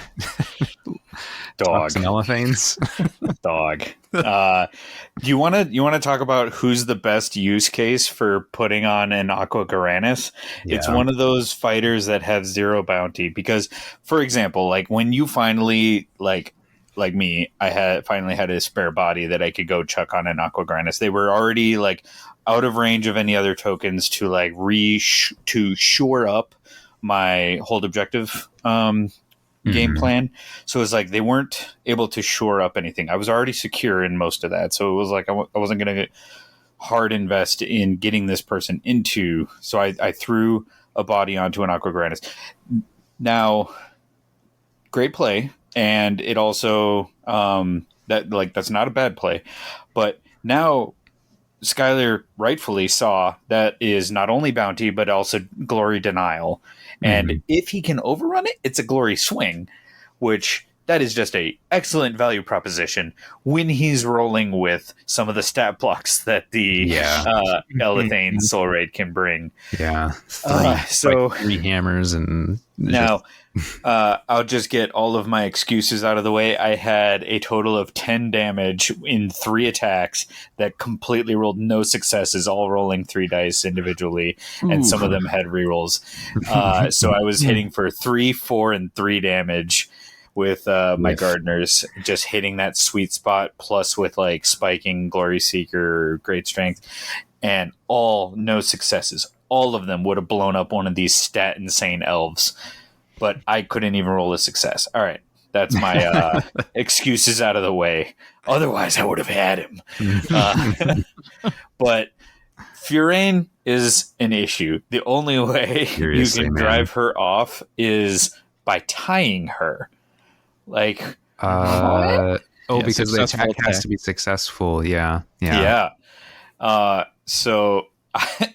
talk some Elefants? Dog. You want to talk about who's the best use case for putting on an Aqua Garanis? Yeah. It's one of those fighters that have zero bounty, because, for example, like, when you finally, like me, I finally had a spare body that I could go chuck on an Aqua Garanis. They were already, like, out of range of any other tokens to, like, to shore up my hold objective game plan. So it was like they weren't able to shore up anything. I was already secure in most of that. So it was like I wasn't going to hard invest in getting this person into. So I threw a body onto an Aqua Garanis. Now, great play. And it also, that's not a bad play. But now Skylar rightfully saw that is not only bounty, but also glory denial. And if he can overrun it, it's a glory swing, which that is just a excellent value proposition when he's rolling with some of the stat blocks that the Elethane Soul Raid can bring. Yeah. Three hammers and... Now, I'll just get all of my excuses out of the way. I had a total of 10 damage in 3 attacks that completely rolled no successes, all rolling 3 dice individually, and some of them had rerolls. So I was hitting for 3, 4, and 3 damage with my gardeners, just hitting that sweet spot, plus with, like, spiking, Glory Seeker, Great Strength, and all no successes. All of them would have blown up one of these stat insane elves, but I couldn't even roll a success. All right, that's my excuses out of the way. Otherwise, I would have had him. But Furain is an issue. The only way you can drive her off is by tying her. Like, because the attack has to be successful. Yeah. So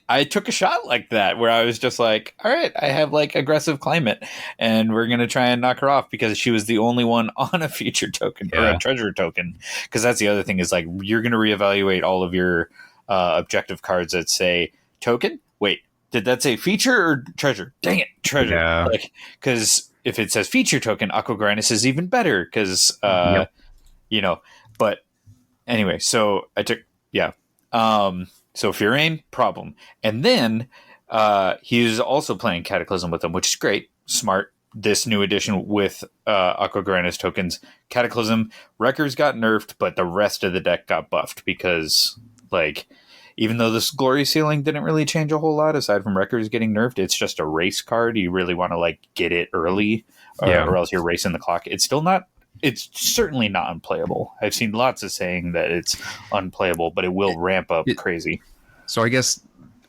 I took a shot like that, where I was just like, all right, I have, like, aggressive climate, and we're going to try and knock her off, because she was the only one on a feature token or a treasure token. Because that's the other thing, is, like, you're going to reevaluate all of your objective cards that say token. Wait, did that say feature or treasure? Dang it, treasure. Yeah. Like, because if it says feature token, Aqua Garanis is even better, because, but anyway, so I took, so Furain, problem. And then he's also playing Cataclysm with them, which is great, smart, this new edition with Aqua Garanis tokens. Cataclysm, Wreckers got nerfed, but the rest of the deck got buffed because, like, even though this Glory Ceiling didn't really change a whole lot aside from Wreckers getting nerfed, it's just a race card. You really want to, like, get it early or else you're racing the clock. It's certainly not unplayable. I've seen lots of saying that it's unplayable, but it will ramp up crazy. So I guess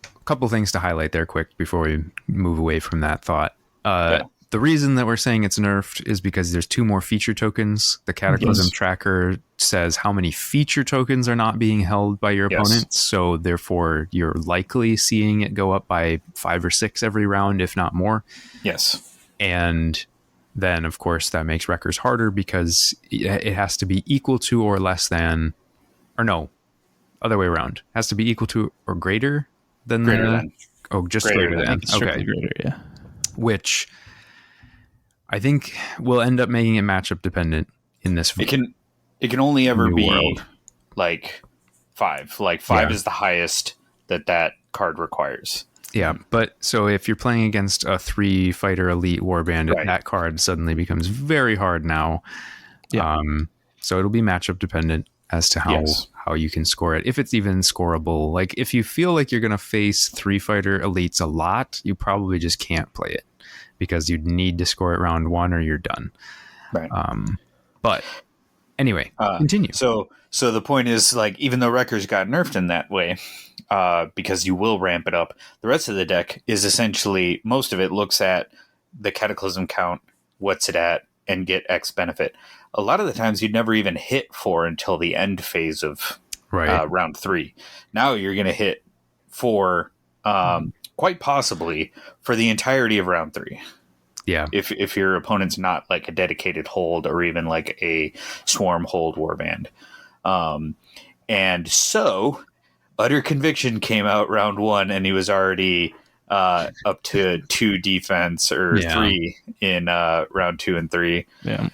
a couple things to highlight there quick before we move away from that thought. The reason that we're saying it's nerfed is because there's 2 more feature tokens. The Cataclysm tracker says how many feature tokens are not being held by your opponents. So therefore, you're likely seeing it go up by 5 or 6 every round, if not more. Yes. And then, of course, that makes Wreckers harder because it has to be equal to or less than, or no, other way around. It has to be equal to or greater than greater than. Oh, just greater than. Okay. Greater, yeah. Which I think will end up making it matchup dependent in this. It can only ever be world. like 5. Like 5 is the highest that card requires. Yeah, but so if you're playing against a 3 fighter elite warband, that card suddenly becomes very hard now. Yeah. So it'll be matchup dependent as to how you can score it, if it's even scoreable. Like if you feel like you're going to face 3 fighter elites a lot, you probably just can't play it because you'd need to score it round 1 or you're done. Right. But anyway, continue. So the point is, like, even though Wreckers got nerfed in that way, because you will ramp it up, the rest of the deck is essentially, most of it looks at the Cataclysm count, what's it at, and get X benefit. A lot of the times you'd never even hit 4 until the end phase of round 3. Now you're going to hit 4, quite possibly for the entirety of round 3. Yeah. If your opponent's not like a dedicated hold or even like a swarm hold warband. And so Utter Conviction came out round 1 and he was already up to 2 defense or 3 in round 2 and 3. Yeah.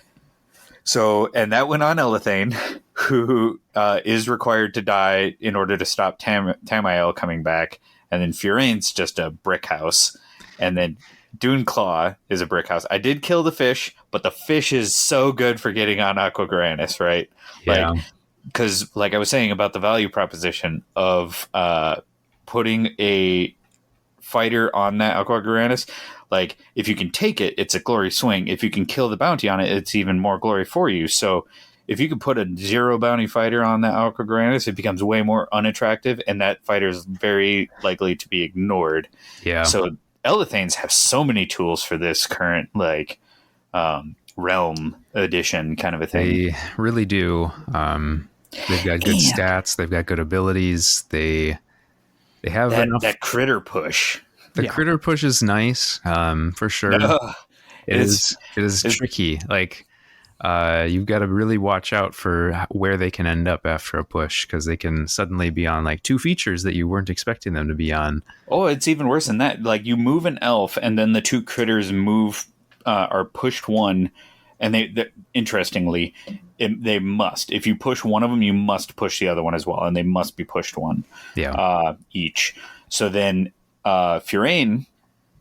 So, and that went on Elethane, who is required to die in order to stop Tamael coming back. And then Furaine's just a brick house. And then Duneclaw is a brick house. I did kill the fish, but the fish is so good for getting on Aqua Garanis, right? Yeah. Because like I was saying about the value proposition of putting a fighter on that Aqua Garanis, like if you can take it, it's a glory swing. If you can kill the bounty on it, it's even more glory for you. So if you could put a 0 bounty fighter on that Aqua Garanis, it becomes way more unattractive, and that fighter is very likely to be ignored. Yeah. So Elethanes have so many tools for this current like realm edition kind of a thing. They really do. They've got good stats. They've got good abilities. They have that critter push. The critter push is nice, for sure. It is tricky. Like you've got to really watch out for where they can end up after a push, because they can suddenly be on like 2 features that you weren't expecting them to be on. Oh, it's even worse than that. Like you move an elf, and then the 2 critters move are pushed 1, and they interestingly, they must. If you push one of them, you must push the other one as well, and they must be pushed 1 each. So then Furaine,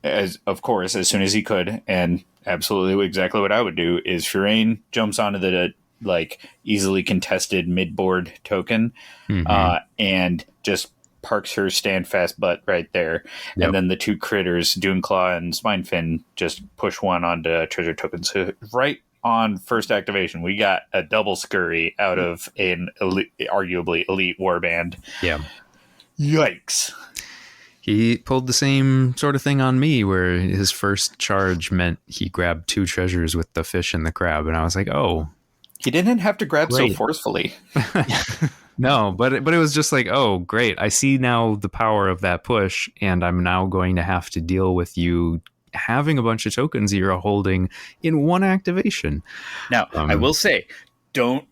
as soon as he could, and absolutely exactly what I would do, is Furaine jumps onto the like easily contested mid-board token and just parks her stand fast butt right there. Yep. And then the 2 critters, Duneclaw and Spinefin, just push 1 onto treasure token. So right on first activation, we got a double scurry out of an arguably elite warband. Yeah. Yikes. He pulled the same sort of thing on me, where his first charge meant he grabbed 2 treasures with the fish and the crab, and I was like, oh. He didn't have to grab so forcefully. No, but it was just like, oh, great. I see now the power of that push, and I'm now going to have to deal with you having a bunch of tokens you're holding in 1 activation. Now, I will say, don't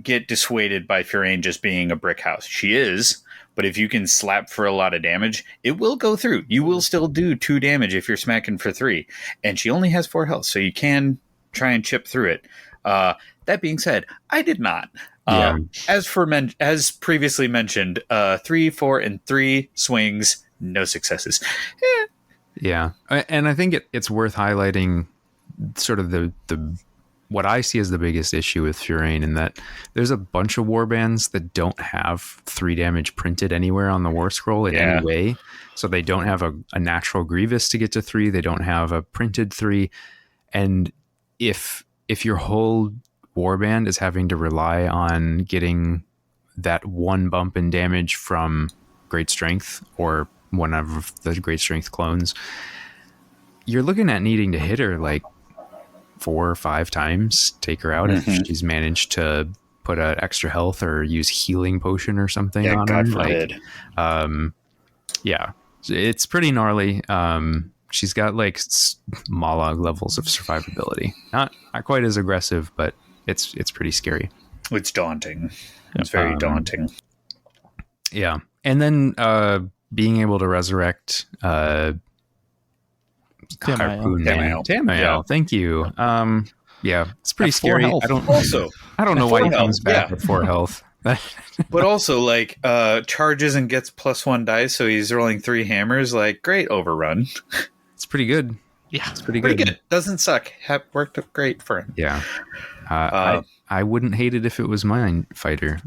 get dissuaded by Furaine just being a brick house. She is, but if you can slap for a lot of damage, it will go through. You will still do 2 damage if you're smacking for 3. And she only has 4 health, so you can try and chip through it. That being said, I did not. As previously mentioned, 3, 4, and 3 swings, no successes. Yeah, and I think it's worth highlighting sort of the what I see as the biggest issue with Furain, in that there's a bunch of warbands that don't have 3 damage printed anywhere on the war scroll in any way. So they don't have a natural Grievous to get to 3. They don't have a printed 3. And if your whole warband is having to rely on getting that 1 bump in damage from Great Strength or one of the Great Strength clones, you're looking at needing to hit her like 4 or 5 times, take her out if she's managed to put an extra health or use healing potion or something on God her. forbid. Yeah, it's pretty gnarly. She's got like Mollog levels of survivability. Not quite as aggressive, but it's pretty scary. It's daunting. It's very daunting. Yeah, and then being able to resurrect Tamael. Thank you. Yeah, it's pretty scary. I don't know why he comes back with 4 health. But also, like, charges and gets +1 dice, so he's rolling 3 hammers. Like, great overrun. It's pretty good. Yeah, it's pretty good. Doesn't suck. Worked up great for him. Yeah. I wouldn't hate it if it was my fighter.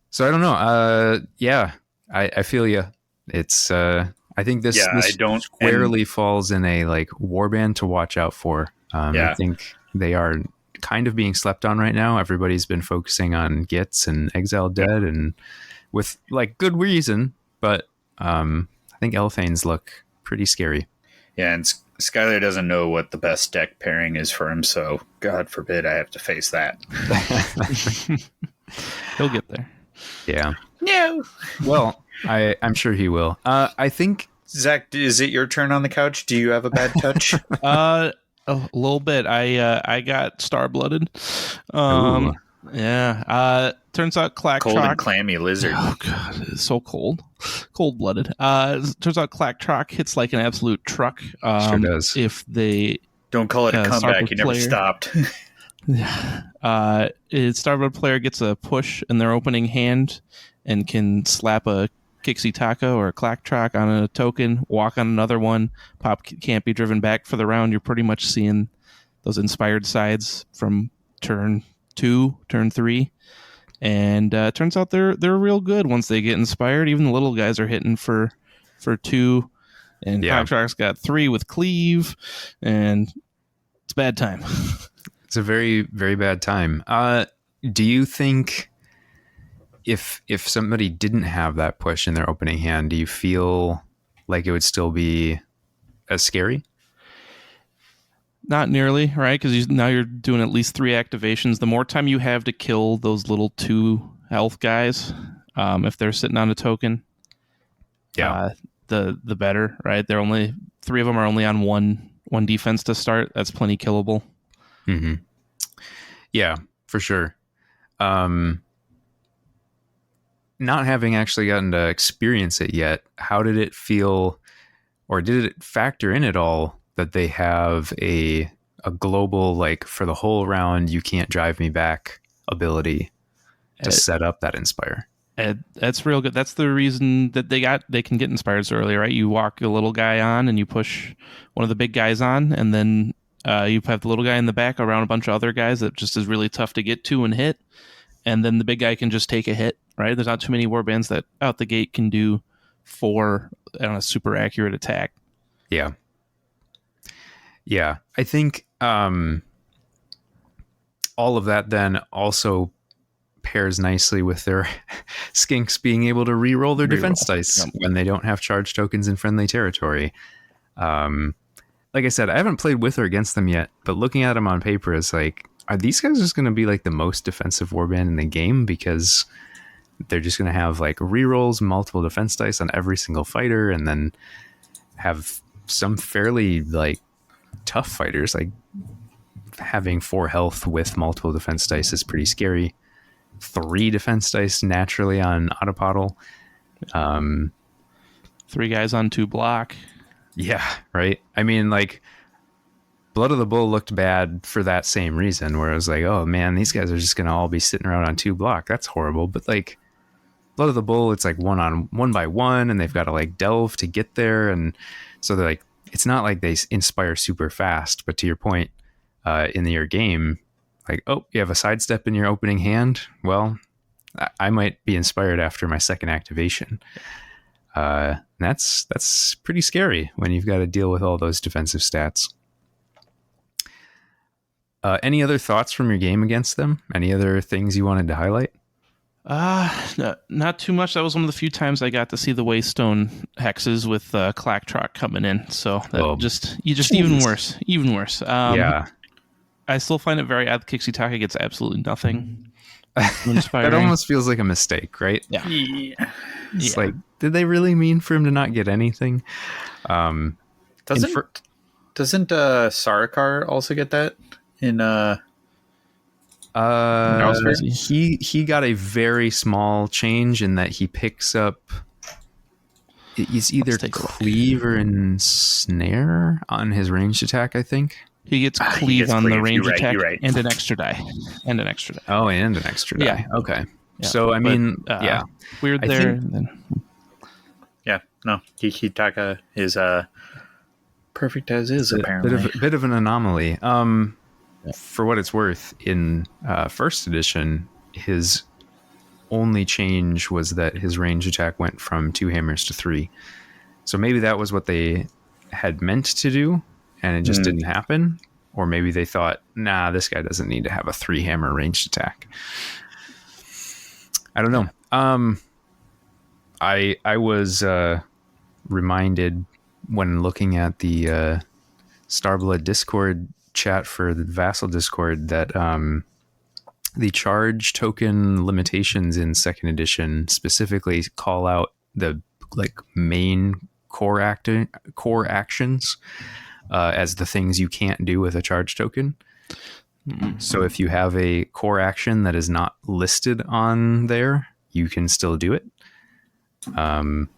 So I don't know. Yeah, I feel you. It's I think this squarely falls in a like warband to watch out for. I think they are kind of being slept on right now. Everybody's been focusing on Gits and Exiled Dead, and with like good reason, but I think Elthanes look pretty scary. Yeah, and Skylar doesn't know what the best deck pairing is for him, so God forbid I have to face that. He'll get there. Yeah. No. Well, I'm sure he will. I think, Zach, is it your turn on the couch? Do you have a bad touch? A little bit. I got star-blooded. Yeah. Turns out Clack cold Trock, and clammy lizard. Oh god, it's so cold. Cold-blooded. Turns out Clack Trock hits like an absolute truck. Sure does. If they don't call it a comeback, you never stopped. Starblood player gets a push in their opening hand and can slap a Kixie Taka or a Clack Trock on a token, walk on another one. Pop can't be driven back for the round. You're pretty much seeing those inspired sides from turn 2, turn 3. And turns out they're real good once they get inspired. Even the little guys are hitting for 2. And Clack Trock's got 3 with cleave. And it's a bad time. It's a very, very bad time. Do you think if somebody didn't have that push in their opening hand, do you feel like it would still be as scary? Not nearly, right? Because now you're doing at least 3 activations. The more time you have to kill those little 2 health guys, if they're sitting on a token, the better, right? They're only 3 of them are only on one defense to start. That's plenty killable. Mm-hmm. Yeah, for sure. Not having actually gotten to experience it yet, how did it feel, or did it factor in at all that they have a global, like, for the whole round, you can't drive me back ability to set up that inspire? That's real good. That's the reason that they can get inspired so early, right? You walk a little guy on and you push one of the big guys on, and then you have the little guy in the back around a bunch of other guys that just is really tough to get to and hit. And then the big guy can just take a hit, right? There's not too many warbands that out the gate can do 4 on a super accurate attack. Yeah. Yeah. I think all of that then also pairs nicely with their skinks being able to re-roll their defense dice when they don't have charge tokens in friendly territory. Like I said, I haven't played with or against them yet, but looking at them on paper is like, are these guys just going to be like the most defensive warband in the game because they're just going to have like rerolls, multiple defense dice on every single fighter, and then have some fairly like tough fighters? Like having 4 health with multiple defense dice is pretty scary. 3 defense dice naturally on Autopodal. 3 guys on 2 block. Yeah, right. I mean, like, Blood of the Bull looked bad for that same reason, where I was like, oh man, these guys are just going to all be sitting around on 2 block. That's horrible. But like, Blood of the Bull, it's like one by one, and they've got to like delve to get there, and so they're like, it's not like they inspire super fast. But to your point, in your game, like, oh, you have a sidestep in your opening hand. Well, I might be inspired after my second activation. That's pretty scary when you've got to deal with all those defensive stats. Any other thoughts from your game against them? Any other things you wanted to highlight? Not too much. That was one of the few times I got to see the Waystone hexes with Clacktrock coming in. So that even worse. Yeah. I still find it very odd. Kixitaka gets absolutely nothing. That almost feels like a mistake, right? Yeah. It's like, did they really mean for him to not get anything? Doesn't Sarkar also get that in he got a very small change in that he picks up, he's either cleave or ensnare on his ranged attack, I think. He gets cleave on the range attack right. and an extra die. Oh, and an extra die. Yeah. Okay. Yeah. So, I mean, weird I there. Yeah, no. Kikitaka is perfect as is, apparently. Bit of an anomaly. For what it's worth, in first edition, his only change was that his range attack went from 2 hammers to 3. So maybe that was what they had meant to do, and it just didn't happen. Or maybe they thought, nah, this guy doesn't need to have a 3 hammer ranged attack. I don't know. I was reminded when looking at the Starblood Discord chat for the Vassal Discord that the charge token limitations in second edition specifically call out the like main core actions as the things you can't do with a charge token. So if you have a core action that is not listed on there, you can still do it. And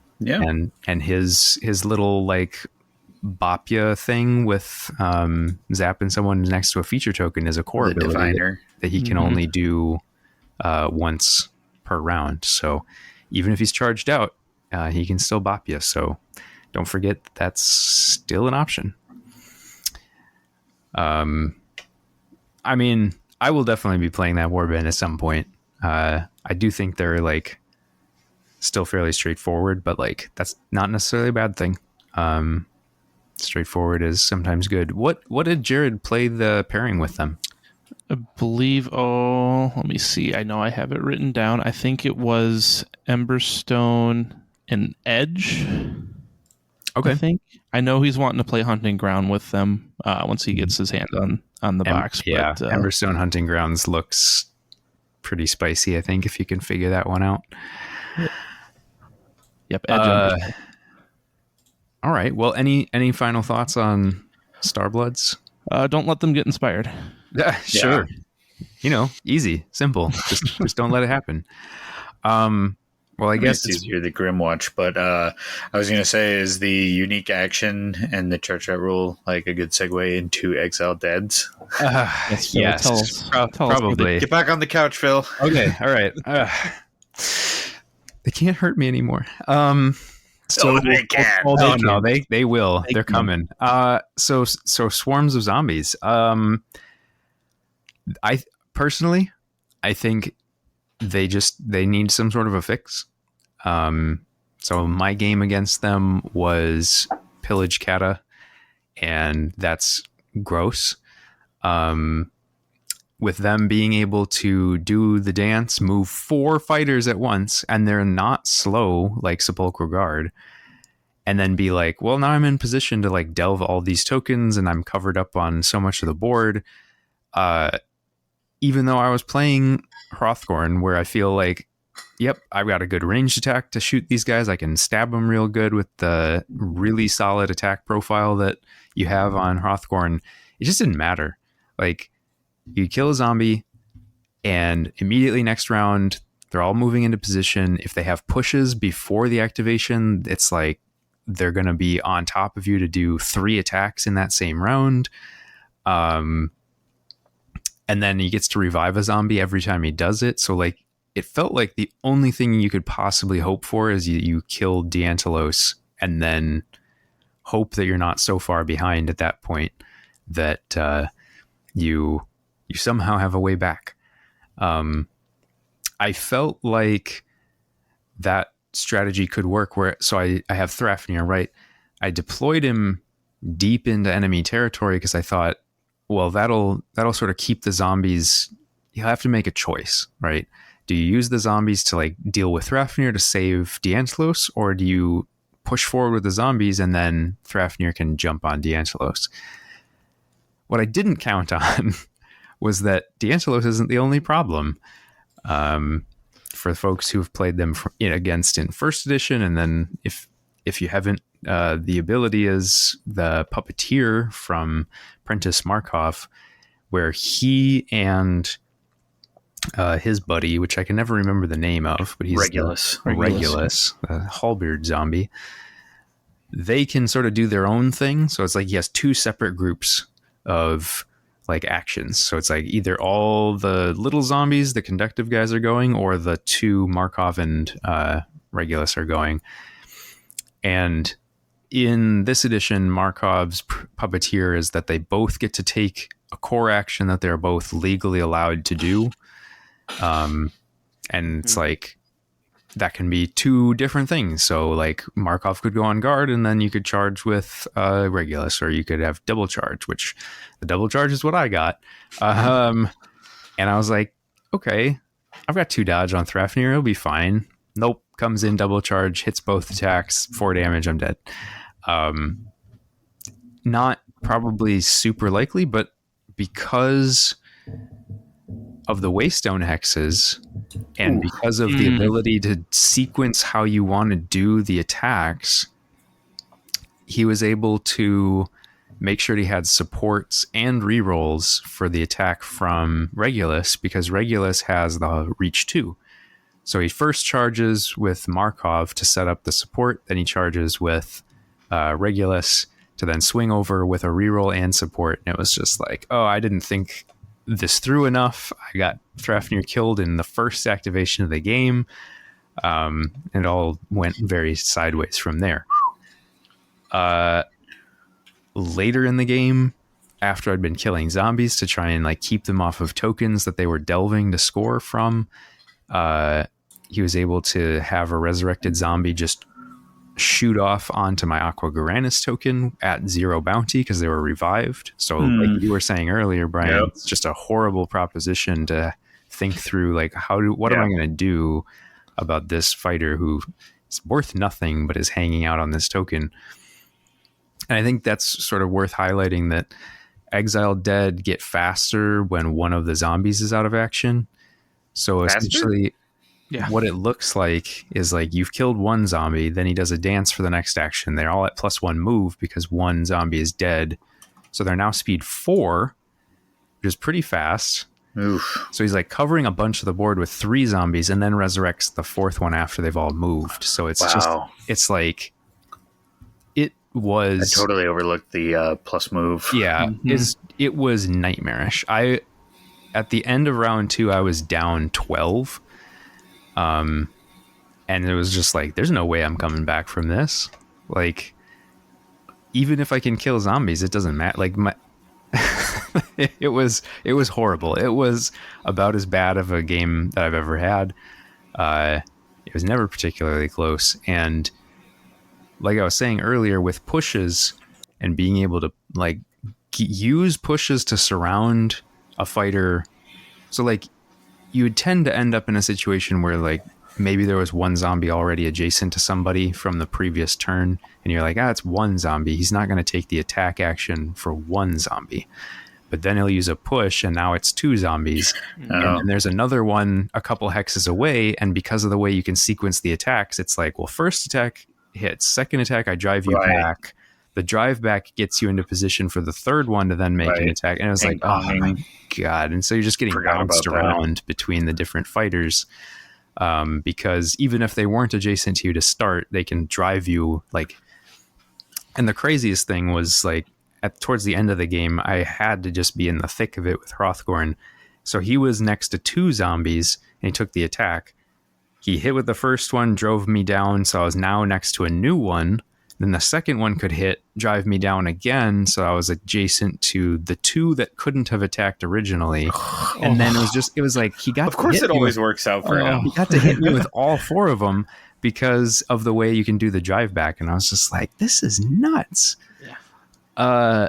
his little like Bapya thing with zapping someone next to a feature token is a core ability that he can only do once per round. So even if he's charged out, he can still Bapya. So don't forget that's still an option. I mean, I will definitely be playing that warband at some point. I do think they're like still fairly straightforward, but like that's not necessarily a bad thing. Straightforward is sometimes good. What did Jared play the pairing with them? I believe, let me see. I know I have it written down. I think it was Emberstone and Edge. Okay. I think. I know he's wanting to play Hunting Ground with them once he gets his hand on the box. Yeah, but, Emberstone Hunting Grounds looks pretty spicy, I think, if you can figure that one out. Yep. Edge. All right. Well, any final thoughts on Starbloods? Don't let them get inspired. Sure. Easy, simple. Just don't let it happen. Well, I guess it's easier the Grimwatch, but I was going to say, is the unique action and the church rule like a good segue into Exiled Deads? Yes. Probably. Get back on the couch, Phil. Okay. All right. They can't hurt me anymore. So they can. No, they will. They're coming. So swarms of zombies. I personally, I think they need some sort of a fix. So my game against them was Pillage Kata, and that's gross. With them being able to do the dance, move 4 fighters at once, and they're not slow like Sepulchral Guard, and then be like, well, now I'm in position to like delve all these tokens and I'm covered up on so much of the board. Even though I was playing Hrothgorn, where I feel like, yep, I've got a good ranged attack to shoot these guys. I can stab them real good with the really solid attack profile that you have on Hrothgorn. It just didn't matter. Like, you kill a zombie, and immediately next round, they're all moving into position. If they have pushes before the activation, it's like they're going to be on top of you to do 3 attacks in that same round. And then he gets to revive a zombie every time he does it. So like it felt like the only thing you could possibly hope for is you kill Diantelos and then hope that you're not so far behind at that point that you somehow have a way back. I felt like that strategy could work so I have Thrafnir, right? I deployed him deep into enemy territory because I thought, well, that'll sort of keep the zombies. You'll have to make a choice, right? Do you use the zombies to like deal with Thrafnir to save Diantelos, or do you push forward with the zombies and then Thrafnir can jump on Diantelos? What I didn't count on was that Diantelos isn't the only problem. For folks who've played them against in first edition, and then if you haven't, the ability is the Puppeteer from Prentice Markov, where he and his buddy, which I can never remember the name of, but he's Regulus, the halberd zombie. They can sort of do their own thing. So it's like he has two separate groups of like actions. So it's like either all the little zombies, the conductive guys, are going, or the two Markov and Regulus are going. And in this edition, Markov's Puppeteer is that they both get to take a core action that they're both legally allowed to do. And it's like, that can be two different things. So like Markov could go on guard and then you could charge with Regulus, or you could have double charge, which the double charge is what I got. And I was like, okay, I've got 2 dodge on Thrafnir. It'll be fine. Nope. Comes in double charge, hits both attacks, 4 damage. I'm dead. Not probably super likely, but because of the Waystone hexes and because of the ability to sequence how you want to do the attacks, he was able to make sure he had supports and rerolls for the attack from Regulus, because Regulus has the reach 2. So he first charges with Markov to set up the support, then he charges with Regulus to then swing over with a reroll and support. And it was just like, oh, I didn't think this through enough. I got Thrafnir killed in the first activation of the game. It all went very sideways from there. Later in the game, after I'd been killing zombies to try and like keep them off of tokens that they were delving to score from, he was able to have a resurrected zombie just shoot off onto my Aqua Garanis token at 0 bounty because they were revived. So like you were saying earlier, Brian, it's just a horrible proposition to think through, like what am I going to do about this fighter who is worth nothing but is hanging out on this token. And I think that's sort of worth highlighting, that Exiled Dead get faster when one of the zombies is out of action. So essentially what it looks like is like you've killed one zombie, then he does a dance for the next action. They're all at +1 move because one zombie is dead. So they're now speed 4, which is pretty fast. Oof. So he's like covering a bunch of the board with 3 zombies and then resurrects the 4th one after they've all moved. So it's it's like, it was... I totally overlooked the plus move. Yeah, it was nightmarish. At the end of round 2, I was down 12. And it was just like, there's no way I'm coming back from this. Like, even if I can kill zombies, it doesn't matter. Like, it was horrible. It was about as bad of a game that I've ever had. It was never particularly close. And like I was saying earlier, with pushes and being able to like use pushes to surround a fighter. So like, you would tend to end up in a situation where like maybe there was one zombie already adjacent to somebody from the previous turn, and you're like, it's one zombie. He's not going to take the attack action for one zombie. But then he'll use a push, and now it's 2 zombies. And there's another one a couple hexes away, and because of the way you can sequence the attacks, it's like, well, first attack hits, second attack, I drive you back. The drive back gets you into position for the third one to then make an attack. And it was like, oh my God. And so you're just getting bounced around between the different fighters. Because even if they weren't adjacent to you to start, they can drive you like, and the craziest thing was like towards the end of the game, I had to just be in the thick of it with Hrothgorn. So he was next to 2 zombies and he took the attack. He hit with the first one, drove me down, so I was now next to a new one. Then the second one could hit, drive me down again, so I was adjacent to the 2 that couldn't have attacked originally. And then it was like he got. Of course, it always works out for him. He got to hit me with all 4 of them because of the way you can do the drive back, and I was just like, "This is nuts." Yeah.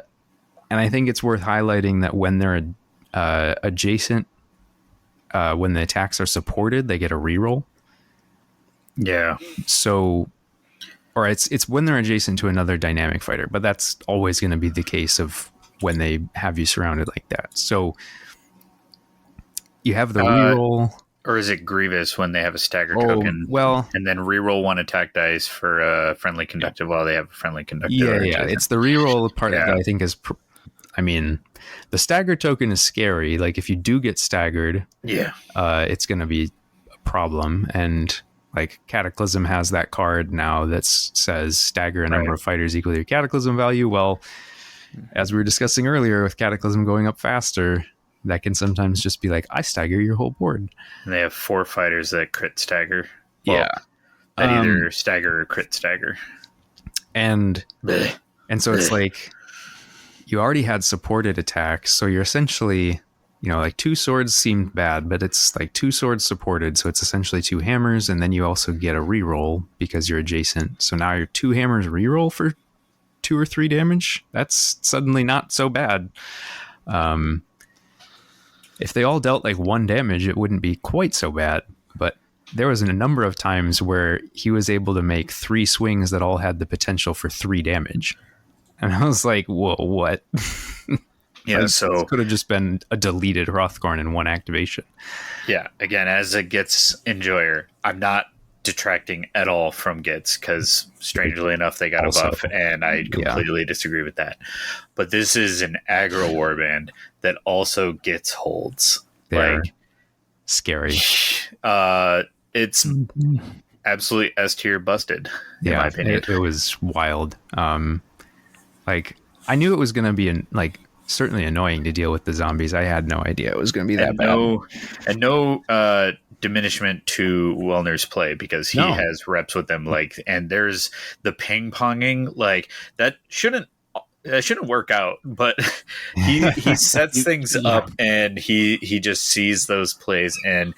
And I think it's worth highlighting that when they're adjacent, when the attacks are supported, they get a reroll. Yeah. So. Or it's when they're adjacent to another dynamic fighter, but that's always going to be the case of when they have you surrounded like that. So you have the reroll. Or is it Grievous when they have a stagger token? Well, and then reroll 1 attack dice for a friendly conductive while they have a friendly conductive. Yeah. It's the reroll part that I think is... I mean, the stagger token is scary. Like, if you do get staggered, it's going to be a problem. And... like Cataclysm has that card now that says stagger a number of fighters equal to your Cataclysm value. Well, as we were discussing earlier, with Cataclysm going up faster, that can sometimes just be like, I stagger your whole board. And they have 4 fighters that crit stagger. Well, that either stagger or crit stagger. And so it's like you already had supported attacks, so you're essentially... like 2 swords seemed bad, but it's like 2 swords supported, so it's essentially 2 hammers, and then you also get a reroll because you're adjacent. So now your 2 hammers reroll for 2 or 3 damage. That's suddenly not so bad. If they all dealt like 1 damage, it wouldn't be quite so bad. But there was a number of times where he was able to make 3 swings that all had the potential for 3 damage. And I was like, whoa, what? Yeah, so it could have just been a deleted Hrothgorn in 1 activation. Yeah, again, as a Gitz enjoyer, I'm not detracting at all from Gitz because, strangely enough, they got a buff, and I completely disagree with that. But this is an aggro warband that also Gitz holds. They're scary. It's absolutely S tier busted, in my opinion. It was wild. Like, I knew it was going to be certainly annoying to deal with the zombies. I had no idea it was going to be that bad. No diminishment to Wellner's play because he has reps with them. And there's the ping ponging. That shouldn't work out, but he sets things up and he just sees those plays. And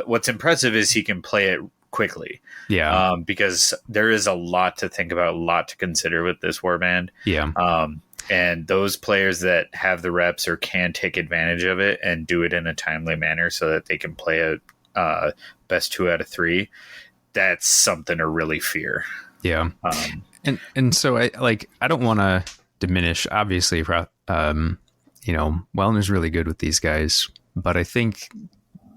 what's impressive is he can play it quickly. Yeah. Because there is a lot to think about, a lot to consider with this warband. Yeah. And those players that have the reps or can take advantage of it and do it in a timely manner so that they can play a best 2 out of 3, that's something to really fear. Yeah. And so I don't want to diminish, obviously, Wellner's really good with these guys, but I think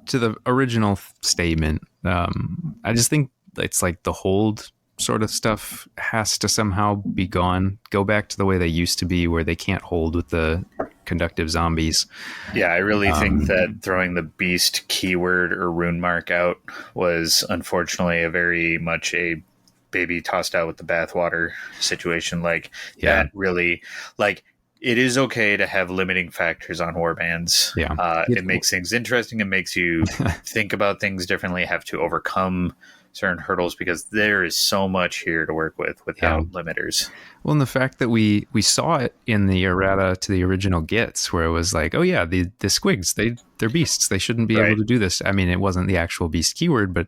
to the original statement, I just think it's like the hold sort of stuff has to somehow be gone, go back to the way they used to be where they can't hold with the conductive zombies. Yeah, I really think that throwing the beast keyword or rune mark out was unfortunately very much a baby tossed out with the bathwater situation. That really, it is okay to have limiting factors on warbands. Yeah. It makes things interesting. It makes you think about things differently, have to overcome certain hurdles because there is so much here to work with without limiters. Well, and the fact that we saw it in the errata to the original Gits, where it was like, oh yeah, the squigs, they're beasts, they shouldn't be able to do this. I mean, it wasn't the actual beast keyword, but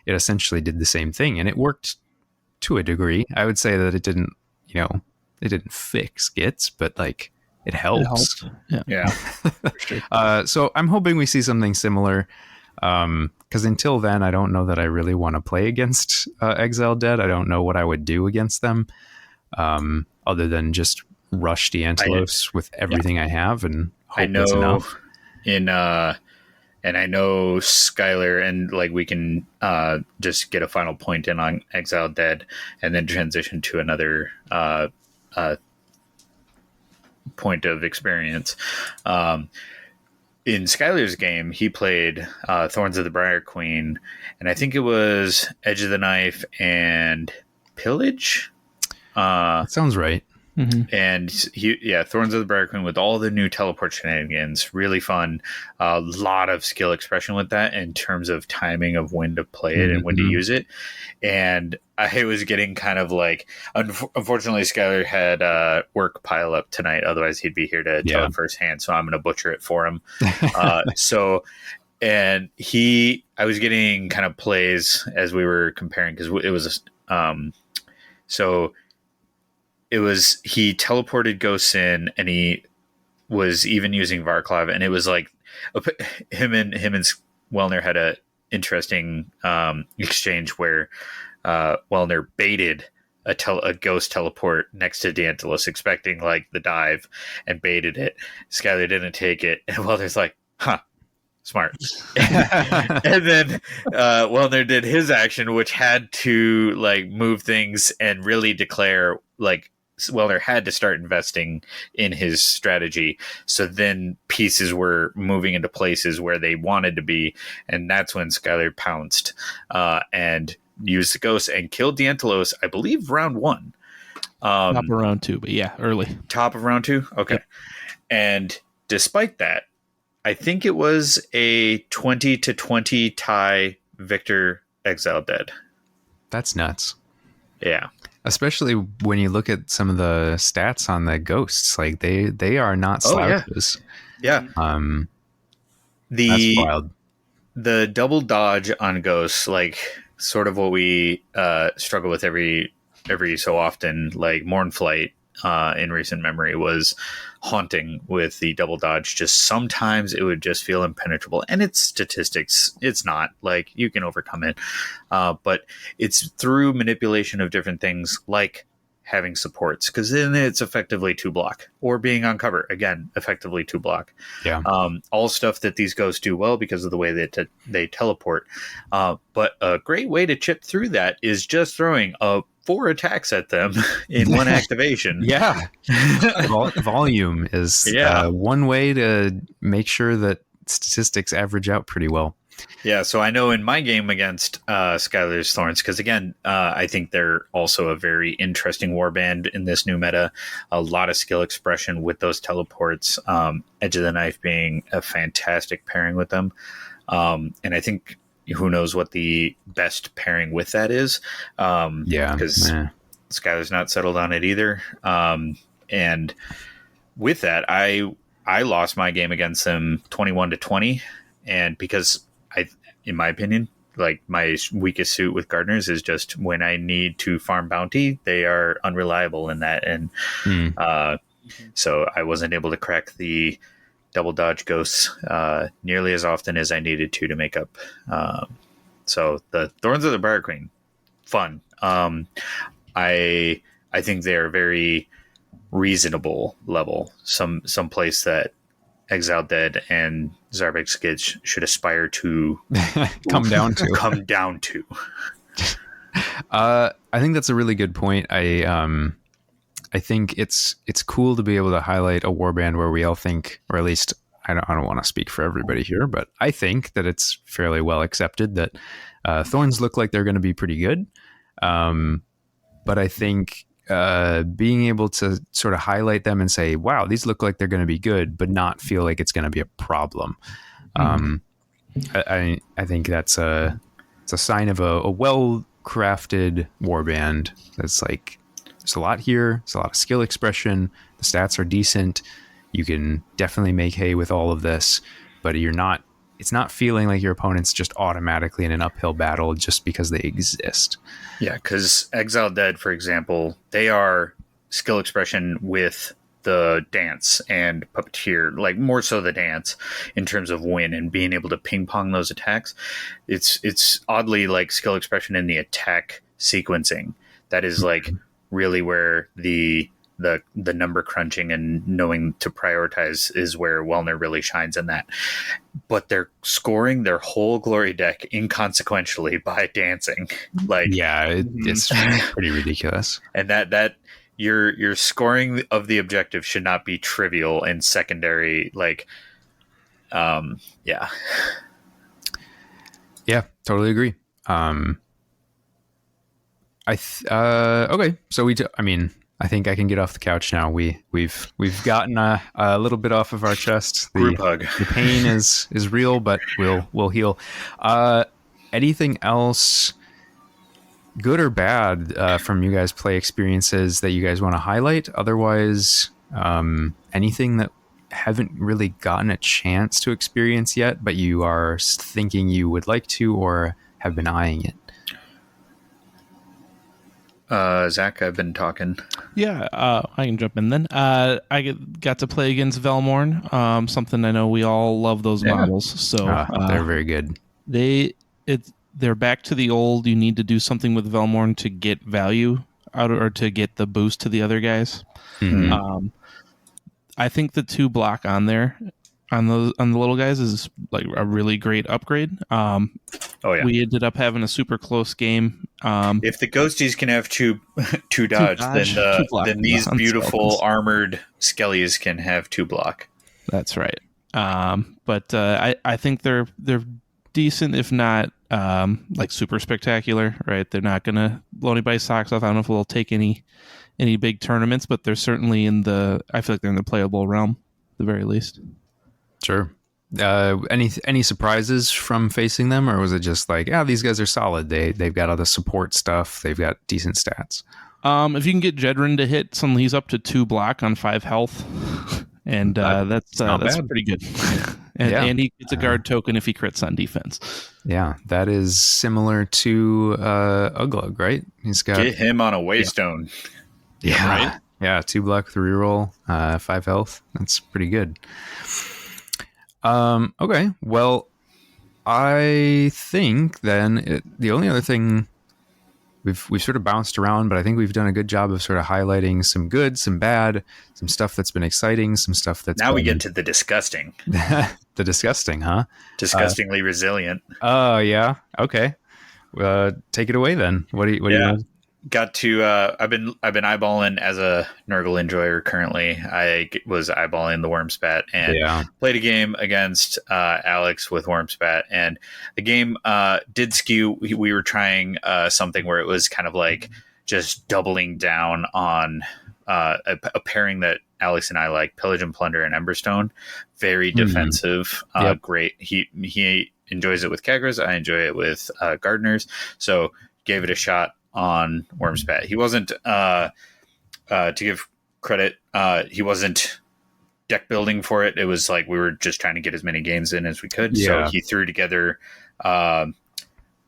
it essentially did the same thing, and it worked to a degree. I would say that it didn't fix Gits, but it helps. Yeah. Sure. So I'm hoping we see something similar. Because until then, I don't know that I really want to play against Exiled Dead. I don't know what I would do against them, other than just rush the Antelos with everything I have and hope it's enough. And I know Skylar, and we can just get a final point in on Exiled Dead, and then transition to another point of experience. In Skylar's game, he played Thorns of the Briar Queen, and I think it was Edge of the Knife and Pillage. That sounds right. And Thorns of the Briar Queen with all the new teleport shenanigans, really fun. A lot of skill expression with that in terms of timing of when to play it and when to use it. And I was getting kind of like, unfortunately, Skylar had work pile up tonight. Otherwise, he'd be here to tell it firsthand. So I'm going to butcher it for him. And I was getting kind of plays as we were comparing, because it was he teleported ghosts in, and he was even using Varklav, and it was like him and Wellner had a interesting exchange where Wellner baited a ghost teleport next to Dantilus, expecting like the dive, and baited it. Skylar didn't take it, and Wellner's like, huh, smart. And then Wellner did his action, which had to like move things and really declare, like, Wellner had to start investing in his strategy. So then pieces were moving into places where they wanted to be. And that's when Skylar pounced and used the ghost and killed Diantelos, I believe, round 1. Top of round 2, but yeah, early. Top of round 2? Okay. Yep. And despite that, I think it was a 20-20 tie Victor Exiled Dead. That's nuts. Yeah. Especially when you look at some of the stats on the ghosts, like they are not slouches. Yeah. That's wild. The double dodge on ghosts, like sort of what we struggle with every so often, like Mournflight in recent memory was haunting with the double dodge. Just sometimes it would just feel impenetrable, and it's statistics. It's not like you can overcome it, but it's through manipulation of different things, like having supports, because then it's effectively 2 block, or being on cover, again, effectively 2 block. Yeah. All stuff that these ghosts do well because of the way that they teleport. But a great way to chip through that is just throwing 4 attacks at them in one activation. Yeah. Volume is one way to make sure that statistics average out pretty well. Yeah, so I know in my game against Skylar's Thorns, because again, I think they're also a very interesting warband in this new meta. A lot of skill expression with those teleports. Edge of the Knife being a fantastic pairing with them. And I think who knows what the best pairing with that is. Because Skylar's not settled on it either. And with that, I lost my game against them 21-20. And because in my opinion, like my weakest suit with Gardeners is just when I need to farm bounty, they are unreliable in that. And so I wasn't able to crack the double dodge ghosts nearly as often as I needed to make up. So the Thorns of the Briar Queen, fun. I think they're very reasonable level. Some place that Exiled Dead and Zarbek Skids should aspire to come down to. I think that's a really good point. I think it's cool to be able to highlight a warband where we all think, or at least I don't want to speak for everybody here, but I think that it's fairly well accepted that Thorns look like they're going to be pretty good. But I think being able to sort of highlight them and say, wow, these look like they're going to be good, but not feel like it's going to be a problem. I think it's a sign of a well-crafted warband. That's like, there's a lot here. There's a lot of skill expression. The stats are decent. You can definitely make hay with all of this, but it's not feeling like your opponent's just automatically in an uphill battle just because they exist. Yeah, because Exiled Dead, for example, they are skill expression with the dance and puppeteer, like more so the dance in terms of win and being able to ping pong those attacks. It's oddly like skill expression in the attack sequencing. That is like really where the number crunching and knowing to prioritize is where Wellner really shines in that. But they're scoring their whole glory deck inconsequentially by dancing. Like, yeah, it's pretty ridiculous. And that your scoring of the objective should not be trivial and secondary. Like, yeah, totally agree. Okay, so I think I can get off the couch now. We've gotten a little bit off of our chest. Group hug. The pain is real, but we'll heal. Anything else, good or bad, from you guys' play experiences that you guys want to highlight? Otherwise, anything that haven't really gotten a chance to experience yet, but you are thinking you would like to or have been eyeing it? Zach, I've been talking. Yeah, I can jump in then. I got to play against Velmorn, something I know we all love those models. So they're very good. They're back to the old. You need to do something with Velmorn to get value out or to get the boost to the other guys. Mm-hmm. I think the 2 block on there on the little guys is like a really great upgrade. We ended up having a super close game. If the ghosties can have two dodge, then these beautiful skeletons. Armored skellies can have 2 block. That's right. But I think they're decent, if not like super spectacular. Right? They're not gonna blow anybody's socks off. I don't know if we'll take any big tournaments, but they're certainly I feel like they're in the playable realm, at the very least. Sure. Any surprises from facing them, or was it just like, these guys are solid? They've got all the support stuff. They've got decent stats. If you can get Jedrin to hit, he's up to 2 block on 5 health, and that's pretty good. And he gets a guard token if he crits on defense. Yeah, that is similar to Uglug, right? He's got get him on a waystone. Yeah, right. Yeah, 2 block, 3 roll, 5 health. That's pretty good. Okay, well, I think then the only other thing we've sort of bounced around, but I think we've done a good job of sort of highlighting some good, some bad, some stuff that's been exciting, some stuff that's now we get to the disgusting. The disgusting, huh? Disgustingly resilient. Oh yeah, okay. Take it away then. What do you? Got to I've been eyeballing as a Nurgle enjoyer currently. I was eyeballing the Wormspat and played a game against Alex with Wormspat, and the game did skew. We were trying something where it was kind of like just doubling down on a pairing that Alex and I like, Pillage and Plunder and Emberstone. Very defensive. Great. He enjoys it with Kagras. I enjoy it with Gardeners. So gave it a shot on Wormspat. He wasn't, to give credit, he wasn't deck building for it. It was like we were just trying to get as many games in as we could. So he threw together the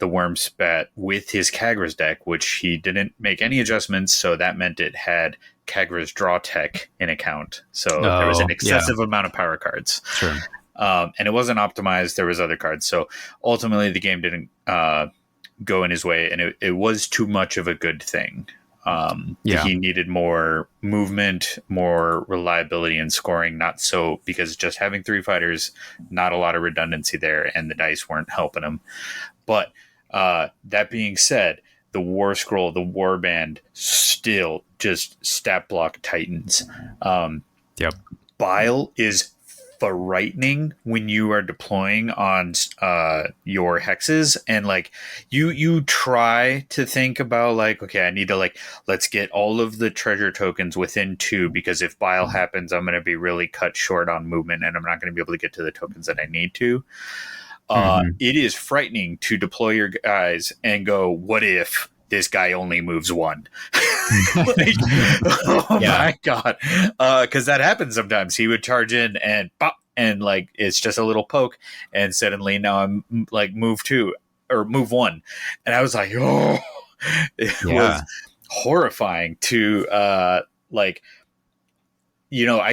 Wormspat with his Kagras deck, which he didn't make any adjustments. So that meant it had Kagras draw tech in account. So there was an excessive amount of power cards. Sure. And it wasn't optimized. There was other cards. So ultimately the game didn't go in his way, and it was too much of a good thing. He needed more movement, more reliability in scoring, not so, because just having 3 fighters, not a lot of redundancy there, and the dice weren't helping him. But that being said, the War Scroll, the Warband, still just stat block titans. Bile is frightening when you are deploying on your hexes, and like you try to think about like, okay, I need to let's get all of the treasure tokens within 2, because if Bile happens, I'm going to be really cut short on movement, and I'm not going to be able to get to the tokens that I need to. It is frightening to deploy your guys and go, what if this guy only moves 1? My God. Because that happens sometimes. He would charge in and pop, and like it's just a little poke, and suddenly now I'm like move 2 or move 1. And I was like, oh, it was horrifying to I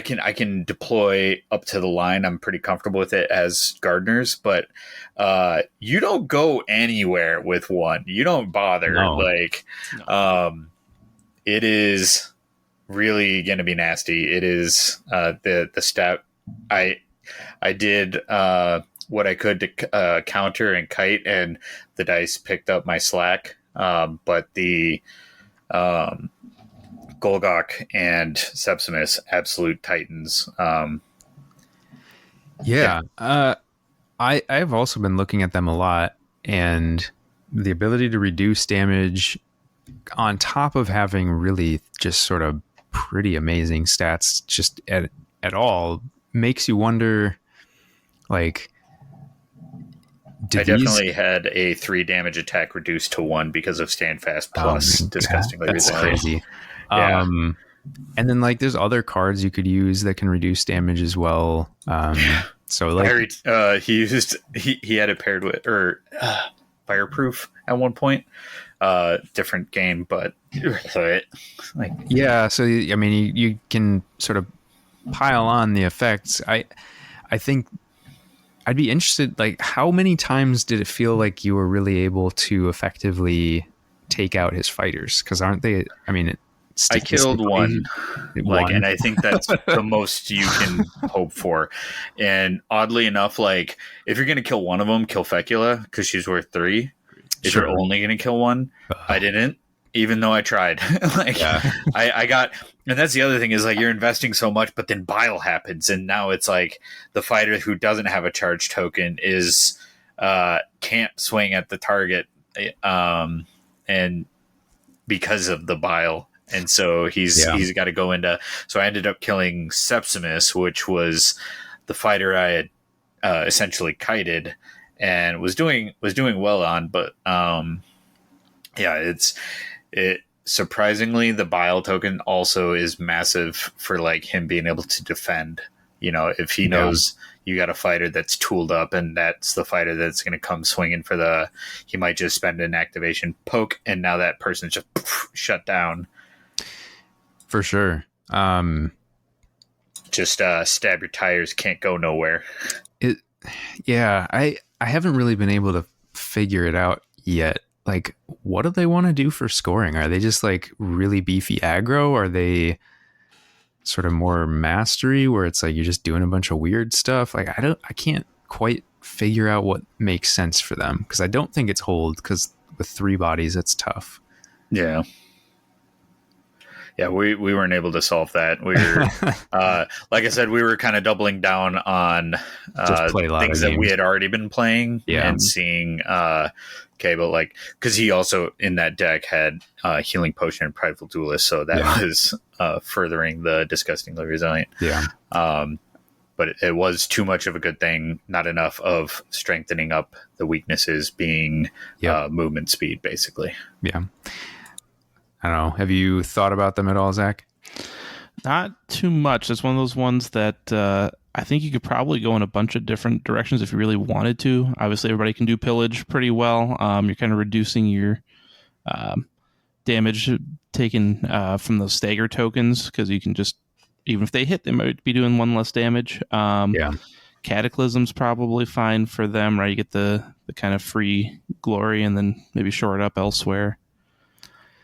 can deploy up to the line. I'm pretty comfortable with it as Gardeners, but you don't go anywhere with 1. You don't bother. No. It is really going to be nasty. It is the stat. I did what I could to counter and kite, and the dice picked up my slack. But the Golgok and Sepsimus, absolute titans. I've also been looking at them a lot, and the ability to reduce damage on top of having really just sort of pretty amazing stats just at all, makes you wonder, like, I definitely had a 3 damage attack reduced to 1 because of Standfast plus disgustingly that's resilient. crazy. Yeah. And then like there's other cards you could use that can reduce damage as well. So like he had it paired with Fireproof at one point. Different game, but like, yeah. So I mean, you can sort of pile on the effects. I think I'd be interested. Like, how many times did it feel like you were really able to effectively take out his fighters? Because aren't they? I mean, I killed one, and I think that's the most you can hope for. And oddly enough, like, if you're going to kill one of them, kill Fecula because she's worth 3. If you're only going to kill one, I didn't, even though I tried. I got, and that's the other thing is like you're investing so much, but then Bile happens, and now it's like the fighter who doesn't have a charge token is can't swing at the target, and because of the Bile. And so he's got to go into. So I ended up killing Sepsimus, which was the fighter I had essentially kited and was doing well on. But it surprisingly the Bile token also is massive for like him being able to defend. You know, if he knows you got a fighter that's tooled up and that's the fighter that's going to come swinging for he might just spend an activation poke, and now that person's just shut down. For sure. Just stab your tires, can't go nowhere. I haven't really been able to figure it out yet. Like, what do they want to do for scoring? Are they just like really beefy aggro? Or are they sort of more mastery where it's like you're just doing a bunch of weird stuff? Like, I can't quite figure out what makes sense for them, because I don't think it's hold, because with 3 bodies it's tough. Yeah, we weren't able to solve that. We were, like I said, we were kind of doubling down on things that we had already been playing and seeing. But like, because he also in that deck had Healing Potion and Prideful Duelist, so that was furthering the Disgustingly Resilient. But it was too much of a good thing, not enough of strengthening up the weaknesses being movement speed, basically. Yeah. I don't know. Have you thought about them at all, Zach? Not too much. It's one of those ones that I think you could probably go in a bunch of different directions if you really wanted to. Obviously, everybody can do pillage pretty well. You're kind of reducing your damage taken from those stagger tokens, because you can just, even if they hit, they might be doing 1 less damage. Cataclysm's probably fine for them, right? You get the kind of free glory and then maybe shore it up elsewhere.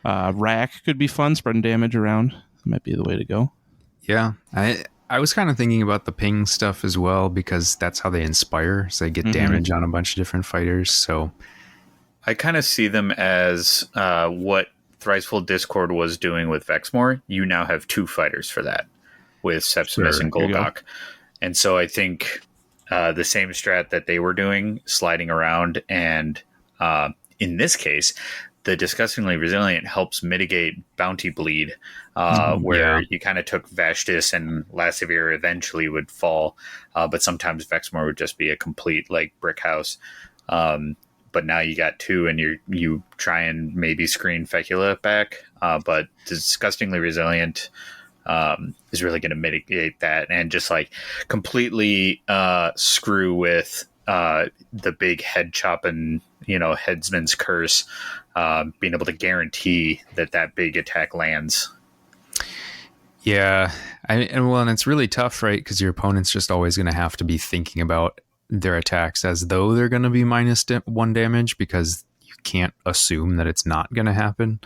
Rack could be fun, spreading damage around. That might be the way to go. Yeah, I was kind of thinking about the ping stuff as well, because that's how they inspire. So they get damage on a bunch of different fighters. So I kind of see them as what Thriceful Discord was doing with Vexmore. You now have 2 fighters for that with Sepsimus and Golgok. And so I think the same strat that they were doing, sliding around, and in this case, the Disgustingly Resilient helps mitigate bounty bleed, where you kind of took Vashtis and Lasivir eventually would fall, but sometimes Vexmore would just be a complete like brick house. But now you got 2, and you try and maybe screen Fecula back, but Disgustingly Resilient is really going to mitigate that and just like completely screw with the big head chopping, headsman's curse. Being able to guarantee that big attack lands. Yeah, and it's really tough, right? Because your opponent's just always going to have to be thinking about their attacks as though they're going to be -1 damage, because you can't assume that it's not going to happen.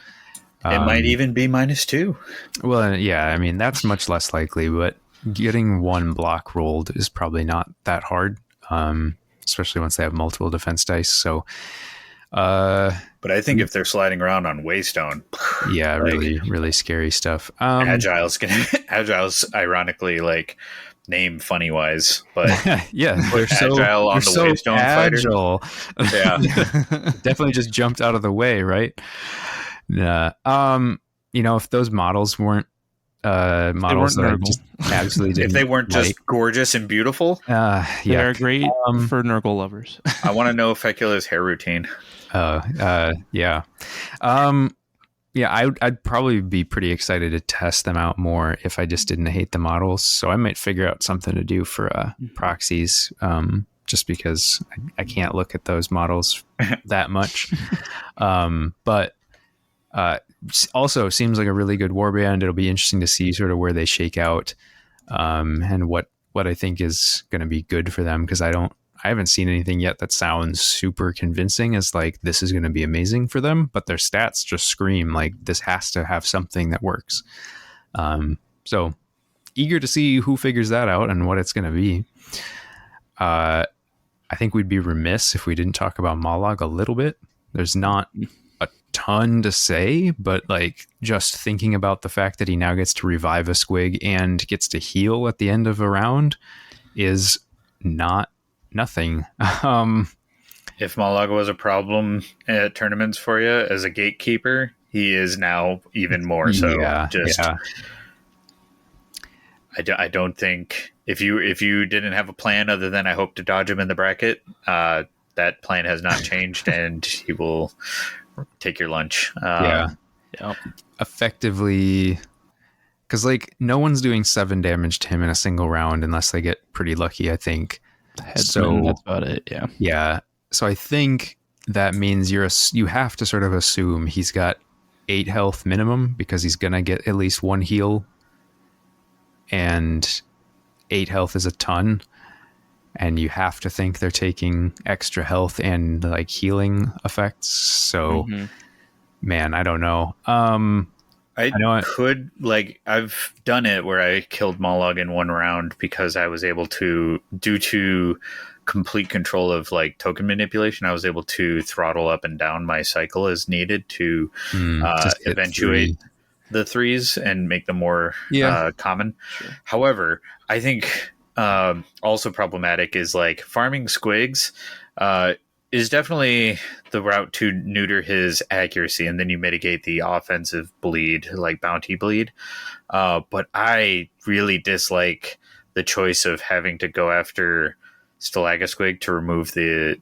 It might even be -2. Well, yeah, I mean, that's much less likely, but getting 1 block rolled is probably not that hard, especially once they have multiple defense dice. So, but I think if they're sliding around on Waystone, yeah, really, really scary stuff. Agile's ironically like name funny wise, but yeah, they're Agile on the Waystone agile. Fighter. Yeah, definitely just jumped out of the way, right? Nah. If those models weren't models that I Nurgle. just absolutely didn't If they weren't like, just gorgeous and beautiful, They are great for Nurgle lovers. I want to know Fecula's hair routine. Yeah. I'd probably be pretty excited to test them out more if I just didn't hate the models. So I might figure out something to do for proxies, just because I can't look at those models that much. But also seems like a really good warband. It'll be interesting to see sort of where they shake out, and what I think is going to be good for them, because I haven't seen anything yet that sounds super convincing as like this is going to be amazing for them, but their stats just scream like this has to have something that works. So eager to see who figures that out and what it's going to be. I think we'd be remiss if we didn't talk about Mollog a little bit. There's not a ton to say, but like just thinking about the fact that he now gets to revive a squig and gets to heal at the end of a round is not nothing. If Malaga was a problem at tournaments for you as a gatekeeper, he is now even more so. I don't think if you didn't have a plan other than I hope to dodge him in the bracket, that plan has not changed, and he will take your lunch. Effectively, because like no one's doing 7 damage to him in a single round unless they get pretty lucky, I think. So that's about it. Yeah. So I think that means you have to sort of assume he's got 8 health minimum, because he's gonna get at least 1 heal, and 8 health is a ton, and you have to think they're taking extra health and like healing effects. So man, I don't know. I've done it where I killed Mollog in 1 round because I was able to, due to complete control of like token manipulation, I was able to throttle up and down my cycle as needed to eventuate the 3s and make them more common. Sure. However, I think also problematic is like farming squigs is definitely the route to neuter his accuracy, and then you mitigate the offensive bleed, like bounty bleed. But I really dislike the choice of having to go after Stalagasquig to remove the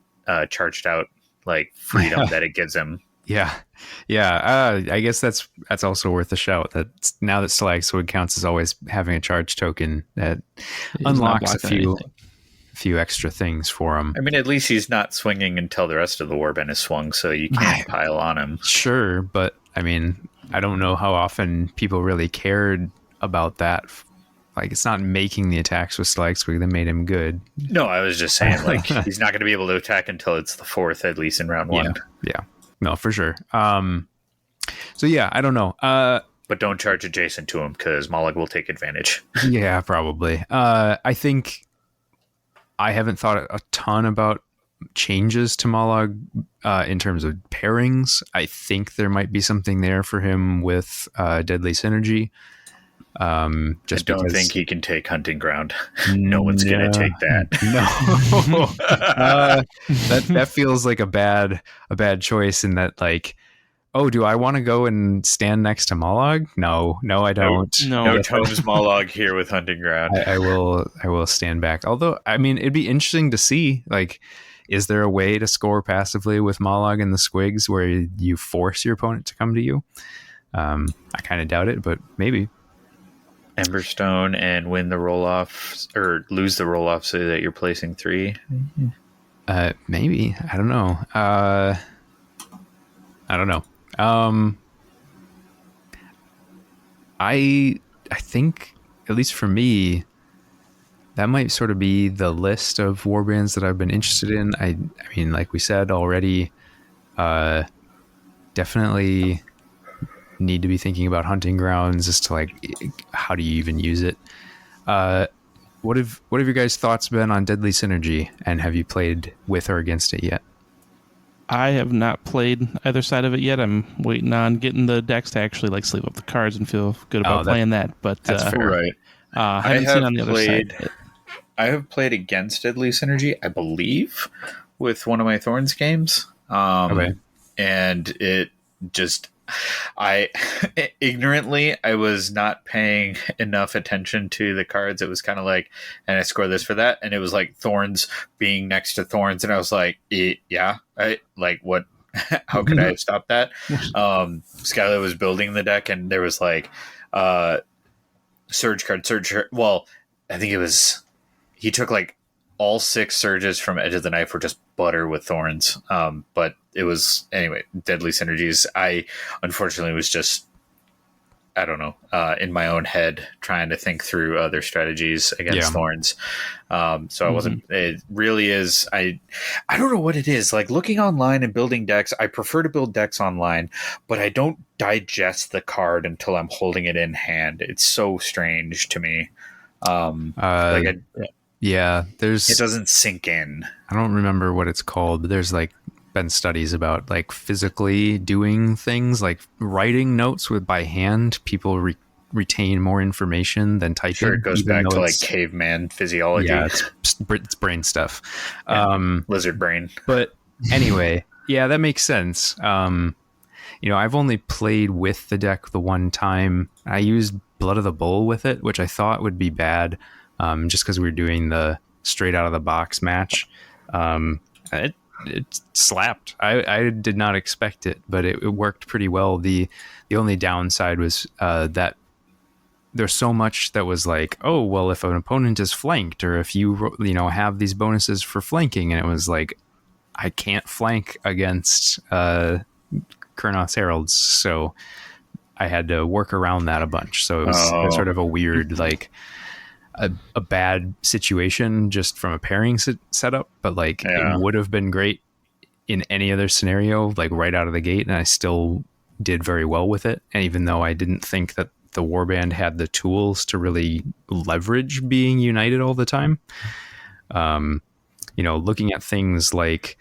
charged out like freedom that it gives him. I guess that's also worth a shout. That now that Stalagasquig counts as always having a charge token, that unlocks a few extra things for him. I mean, at least he's not swinging until the rest of the warband is swung, so you can't pile on him. Sure, but I mean, I don't know how often people really cared about that. Like, it's not making the attacks with Stalagasquig that made him good. No, I was just saying, like, he's not going to be able to attack until it's the 4th, at least in round 1. Yeah. No, for sure. So yeah, I don't know. But don't charge adjacent to him, because Mollog will take advantage. Yeah, probably. I think I haven't thought a ton about changes to Mollog in terms of pairings. I think there might be something there for him with Deadly Synergy. I don't think he can take Hunting Ground. No one's going to take that. No. That feels like a bad choice, in that, like, oh, do I want to go and stand next to Mollog? No, I don't. No Tomes Mollog here with Hunting Ground. I will stand back. Although, I mean, it'd be interesting to see, like, is there a way to score passively with Mollog and the Squigs where you force your opponent to come to you? I kind of doubt it, but maybe. Emberstone and win the roll-off, or lose the roll-off so that you're placing 3. Maybe. I don't know. I think, at least for me, that might sort of be the list of warbands that I've been interested in. I mean, like we said already, definitely need to be thinking about Hunting Grounds as to, like, how do you even use it. What have your guys' thoughts been on Deadly Synergy, and have you played with or against it yet? I have not played either side of it yet. I'm waiting on getting the decks to actually like sleeve up the cards and feel good about playing that. But that's fair. Right. I haven't seen on the other side. I have played against Deadly Synergy, I believe, with one of my Thorns games. Okay. And it just I ignorantly, I was not paying enough attention to the cards. It was kind of like, and I score this for that, and it was like thorns being next to thorns, and I was like, yeah, I like what? How could I have stopped that? Skylar was building the deck, and there was like surge card, surge. Well, I think it was he took like all 6 surges from Edge of the Knife were just butter with thorns. But it was anyway, deadly synergies. I unfortunately was just, I don't know, in my own head trying to think through other strategies against thorns. So I wasn't, it really is. I don't know what it is like looking online and building decks. I prefer to build decks online, but I don't digest the card until I'm holding it in hand. It's so strange to me. Yeah, it doesn't sink in. I don't remember what it's called, but there's like been studies about like physically doing things like writing notes by hand. People retain more information than typing. Sure, it goes back to like caveman physiology. Yeah, it's brain stuff. Lizard brain. But anyway, yeah, that makes sense. I've only played with the deck the one time. I used Blood of the Bull with it, which I thought would be bad. Just because we were doing the straight out of the box match. It slapped. I did not expect it, but it worked pretty well. The only downside was that there's so much that was like, oh, well, if an opponent is flanked, or if you have these bonuses for flanking, and it was like, I can't flank against Kurnoth's Heralds, so I had to work around that a bunch. So it was sort of a weird, like, a bad situation just from a pairing setup, but like it would have been great in any other scenario, like right out of the gate, and I still did very well with it. And even though I didn't think that the warband had the tools to really leverage being united all the time, looking at things like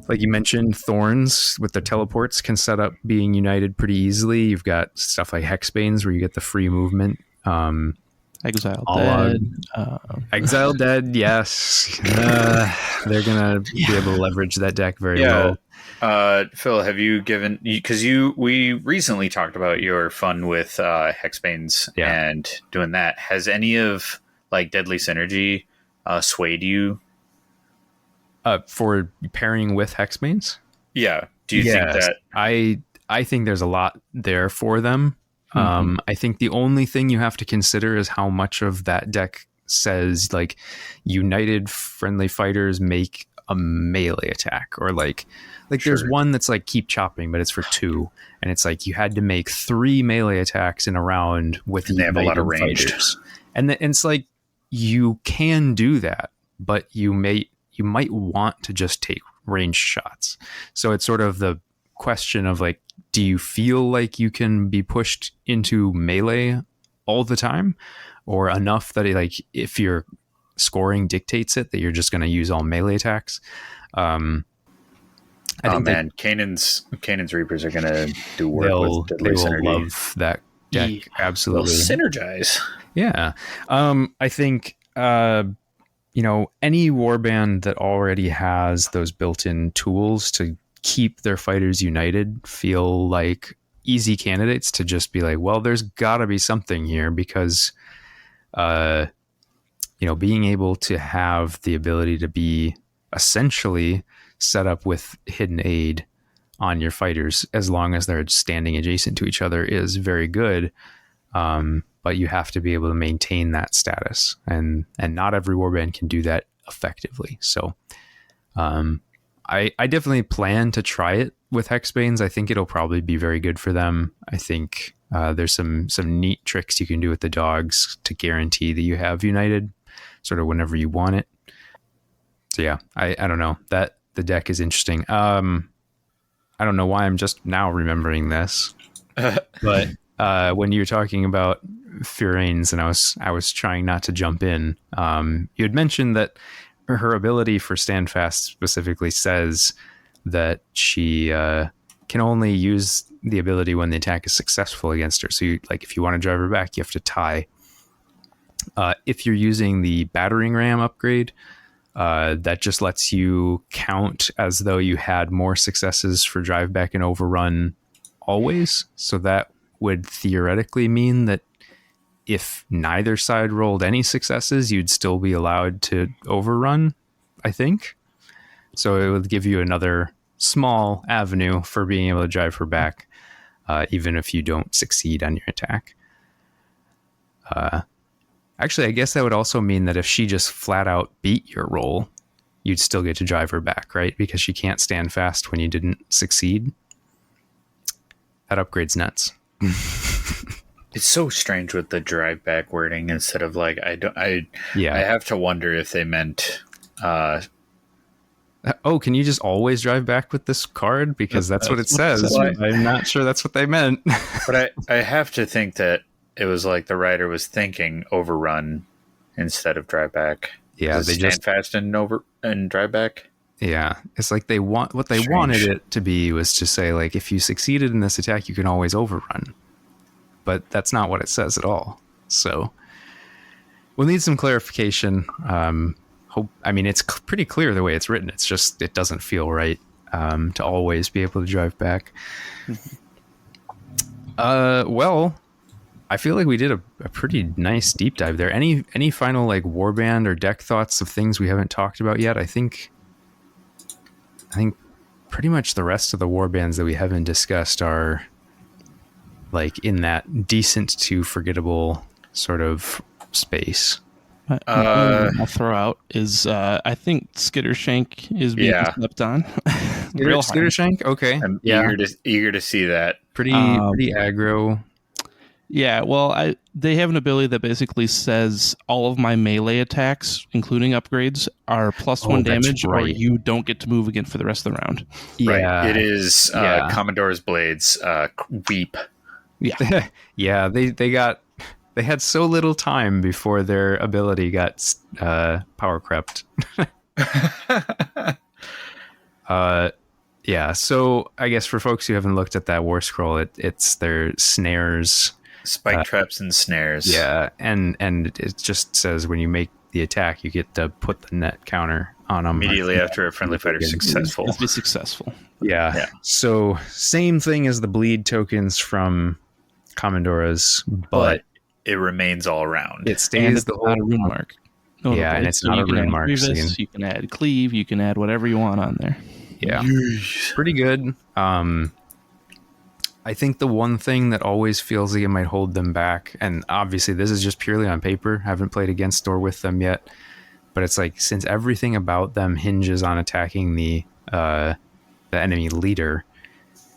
you mentioned, thorns with their teleports can set up being united pretty easily. You've got stuff like Hexbanes where you get the free movement. Exile Dead, yes. They're gonna be able to leverage that deck very well. Phil, have you given, because we recently talked about your fun with Hexbanes and doing that. Has any of like Deadly Synergy swayed you for pairing with Hexbanes? Yeah. Do you think that I think there's a lot there for them. I think the only thing you have to consider is how much of that deck says like united friendly fighters make a melee attack, or like there's one that's like keep chopping, but it's for 2, and it's like you had to make 3 melee attacks in a round with and they have a lot of ranged fighters. And it's like you can do that, but you might want to just take ranged shots. So it's sort of the question of like, do you feel like you can be pushed into melee all the time, or enough that if your scoring dictates it, that you're just going to use all melee attacks? I think Kanan's Reapers are going to do work with Deadly Synergy. Synergy. Love that deck. Absolutely. They'll synergize. Yeah. I think, any warband that already has those built-in tools to keep their fighters united feel like easy candidates to just be like, well, there's gotta be something here, because being able to have the ability to be essentially set up with hidden aid on your fighters as long as they're standing adjacent to each other is very good, but you have to be able to maintain that status, and not every warband can do that effectively. So I definitely plan to try it with Hexbanes. I think it'll probably be very good for them. I think there's some neat tricks you can do with the dogs to guarantee that you have united sort of whenever you want it. So yeah, I don't know, that the deck is interesting. I don't know why I'm just now remembering this, but when you were talking about Furanes and I was trying not to jump in, you had mentioned that her ability for Standfast specifically says that she can only use the ability when the attack is successful against her. So if you want to drive her back, you have to tie. If you're using the battering ram upgrade, that just lets you count as though you had more successes for drive back and overrun always. So that would theoretically mean that if neither side rolled any successes, you'd still be allowed to overrun, I think. So it would give you another small avenue for being able to drive her back, even if you don't succeed on your attack. Actually, I guess that would also mean that if she just flat out beat your roll, you'd still get to drive her back, right? Because she can't stand fast when you didn't succeed. That upgrade's nuts. It's so strange with the drive back wording instead of like I have to wonder if they meant can you just always drive back with this card? Because that's what it says. I'm not sure that's what they meant. But I have to think that it was like the writer was thinking overrun instead of drive back. Yeah, they stand fast and drive back. Yeah, it's like they wanted it to be was to say like if you succeeded in this attack, you can always overrun. But that's not what it says at all. So we'll need some clarification. It's pretty clear the way it's written. It's just it doesn't feel right to always be able to drive back. Well, I feel like we did a pretty nice deep dive there. Any final like warband or deck thoughts of things we haven't talked about yet? I think pretty much the rest of the warbands that we haven't discussed are like in that decent to forgettable sort of space. I'll throw out is I think Skittershank is being slept on. Skittershank, okay. I'm eager to see that. Pretty aggro. Yeah, well, they have an ability that basically says all of my melee attacks, including upgrades, are +1 damage, right. Or you don't get to move again for the rest of the round. Yeah, right. It is Commodore's Blades weep. Yeah, yeah. They had so little time before their ability got power crept. Yeah. So I guess for folks who haven't looked at that war scroll, it's their snares, spike traps, and snares. Yeah, and it just says when you make the attack, you get to put the net counter on them immediately after a friendly fighter is successful. Must be successful. Yeah. So same thing as the bleed tokens from Commandora's, but it remains all around. It stays the whole rune mark. And it's not a rune mark. So you can add cleave, you can add whatever you want on there. Yeah, pretty good. I think the one thing that always feels like it might hold them back, and obviously this is just purely on paper, haven't played against or with them yet, but it's like since everything about them hinges on attacking the enemy leader,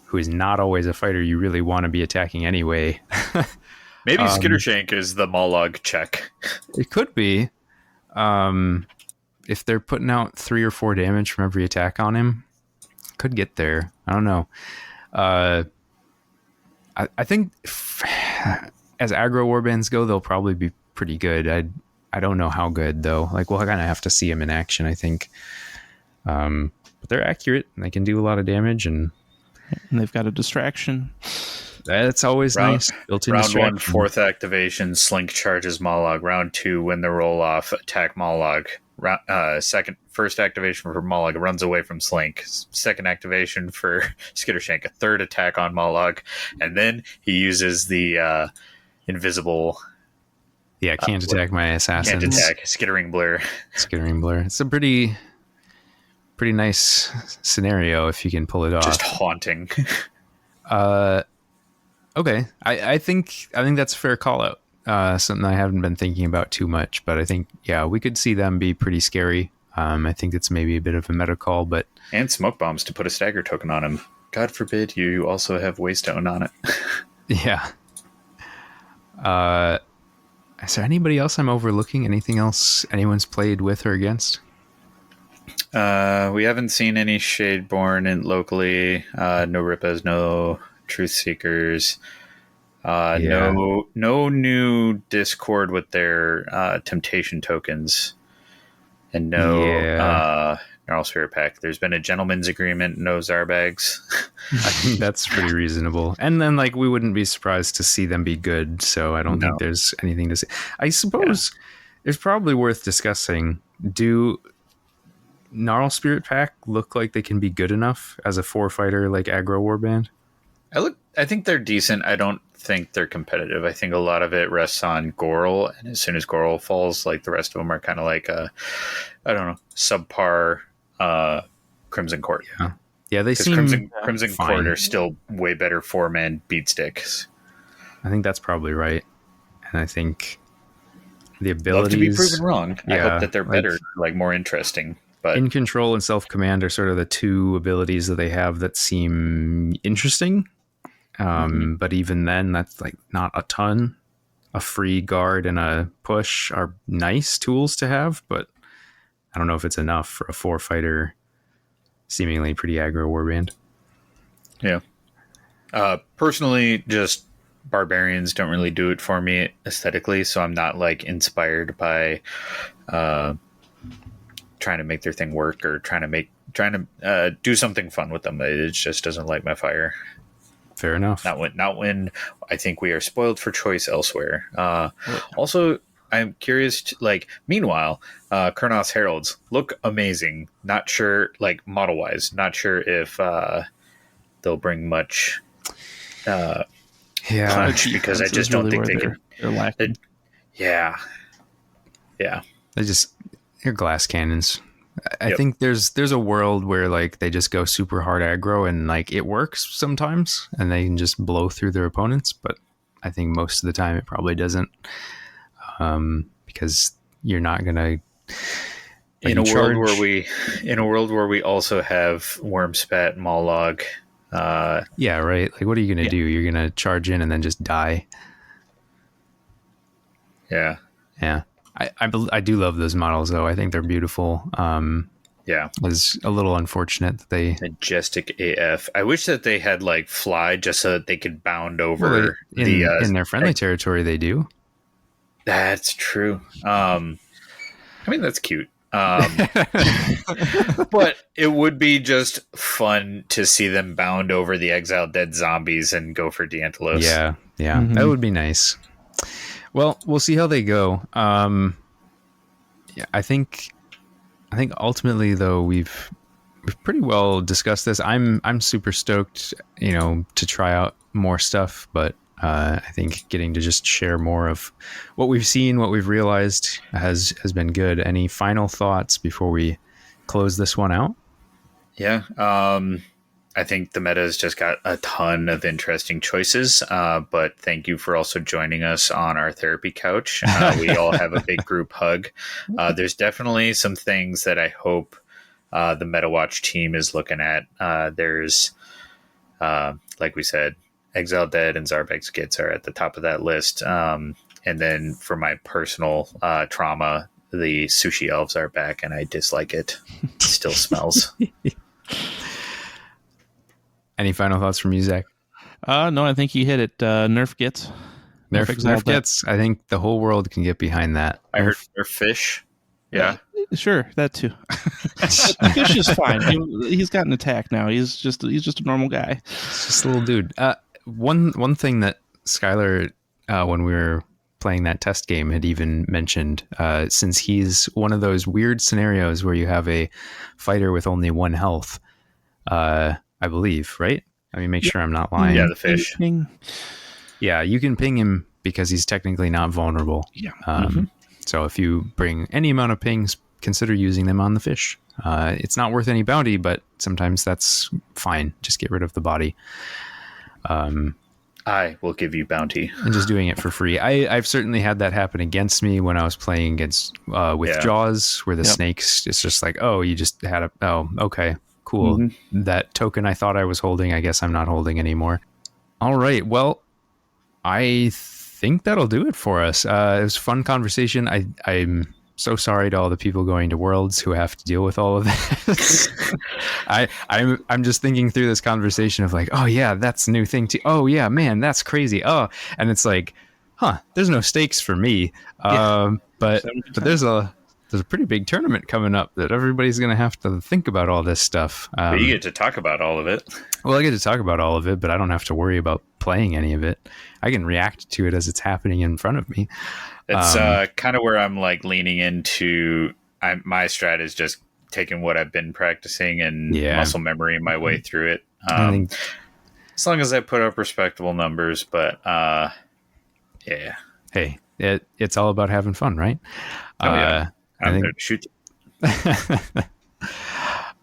who is not always a fighter you really want to be attacking anyway. Maybe Skittershank is the Mollog check. It could be. If they're putting out 3 or 4 damage from every attack on him, could get there. I don't know. I think as aggro warbands go, they'll probably be pretty good. I don't know how good though. Like we'll kind of have to see them in action, I think. But they're accurate and they can do a lot of damage, and they've got a distraction. That's always nice. Built-in round 1, 4th activation, Slink charges Mollog. Round 2, when the roll off, attack Mollog. First activation for Mollog, runs away from Slink. Second activation for Skittershank, a third attack on Mollog, and then he uses the invisible. Yeah, can't attack my assassins. Can't attack Skittering Blur. Skittering Blur. It's a pretty nice scenario if you can pull it off. Just haunting. Okay, I think that's a fair call out. Something I haven't been thinking about too much, but I think we could see them be pretty scary. I think it's maybe a bit of a meta call, but and smoke bombs to put a stagger token on him. God forbid you also have Waystone on it. Yeah. Is there anybody else I'm overlooking? Anything else anyone's played with or against? We haven't seen any Shadeborn locally. No Rippas, no Truth Seekers. No new Discord with their Temptation tokens, and no Gnarl Spirit Pack. There's been a gentleman's agreement, no Zarbags. I think that's pretty reasonable. And then we wouldn't be surprised to see them be good, so I don't think there's anything to say. I suppose it's probably worth discussing. Do Gnarl Spirit Pack look like they can be good enough as a 4-fighter aggro warband? I think they're decent. I don't think they're competitive. I think a lot of it rests on Goral, and as soon as Goral falls, like the rest of them are kind of like I don't know, subpar Crimson Court. Yeah, they seem Crimson fine. Court are still way better 4-man beat sticks. I think that's probably right, and I think the abilities. Love to be proven wrong. I hope that they're better, like more interesting. But in control and self command are sort of the two abilities that they have that seem interesting. But even then, that's like not a ton. A free guard and a push are nice tools to have, but I don't know if it's enough for a 4-fighter, seemingly pretty aggro warband. Yeah. Personally, just barbarians don't really do it for me aesthetically, so I'm not like inspired by trying to make their thing work or trying to do something fun with them. It just doesn't light my fire. Fair enough. Not when I think we are spoiled for choice elsewhere. Also, I'm curious, meanwhile, Kurnoth's Heralds look amazing. Not sure, model-wise, not sure if they'll bring much punch, because I just don't think they're lacking. Yeah. They're glass cannons. I think there's a world where they just go super hard aggro and it works sometimes and they can just blow through their opponents, but I think most of the time it probably doesn't, because you're not gonna in a world where we also have Wormspat, Maulog. Yeah, right. What are you gonna do? You're gonna charge in and then just die. Yeah. I do love those models though. I think they're beautiful. It's a little unfortunate that they majestic AF. I wish that they had fly just so that they could bound over in their friendly territory. They do. That's true. I mean, that's cute. But it would be just fun to see them bound over the exiled dead zombies and go for Diantelos. Yeah. Mm-hmm. That would be nice. Well, we'll see how they go. I think ultimately though we've pretty well discussed this. I'm super stoked, to try out more stuff, but I think getting to just share more of what we've seen, what we've realized has been good. Any final thoughts before we close this one out? Yeah. I think the meta has just got a ton of interesting choices, but thank you for also joining us on our therapy couch. We all have a big group hug. There's definitely some things that I hope the MetaWatch team is looking at. There's, like we said, Exile Dead and Zarbek's Gits are at the top of that list. And then for my personal trauma, the Sushi Elves are back, and I dislike it. It still smells. Any final thoughts from you, Zach? No, I think you hit it. Nerf Gits. Nerf Gits. I think the whole world can get behind that. I heard Nerf Fish. Yeah. Sure, that too. Fish is fine. He's got an attack now. He's just a normal guy. He's just a little dude. One thing that Skylar, when we were playing that test game, had even mentioned, since he's one of those weird scenarios where you have a fighter with only 1 health, I believe, right? I mean, make sure I'm not lying. Yeah, the fish. Ping. Yeah, you can ping him because he's technically not vulnerable. Yeah. So if you bring any amount of pings, consider using them on the fish. It's not worth any bounty, but sometimes that's fine. Just get rid of the body. I will give you bounty. And just doing it for free. I've certainly had that happen against me when I was playing against with Jaws, where the snakes, it's just you just had okay. Cool. Mm-hmm. That token I thought I was holding, I guess I'm not holding anymore. All right. Well, I think that'll do it for us. It was a fun conversation. I'm so sorry to all the people going to Worlds who have to deal with all of this. I'm just thinking through this conversation of oh yeah, that's a new thing too. Oh yeah, man, that's crazy. Oh, and it's there's no stakes for me. But there's a pretty big tournament coming up that everybody's going to have to think about all this stuff. But you get to talk about all of it. Well, I get to talk about all of it, but I don't have to worry about playing any of it. I can react to it as it's happening in front of me. It's kind of where I'm leaning into. My strat is just taking what I've been practicing and muscle memory my way through it. As long as I put up respectable numbers, but yeah. Hey, it's all about having fun, right? Oh yeah, I'm I there to shoot.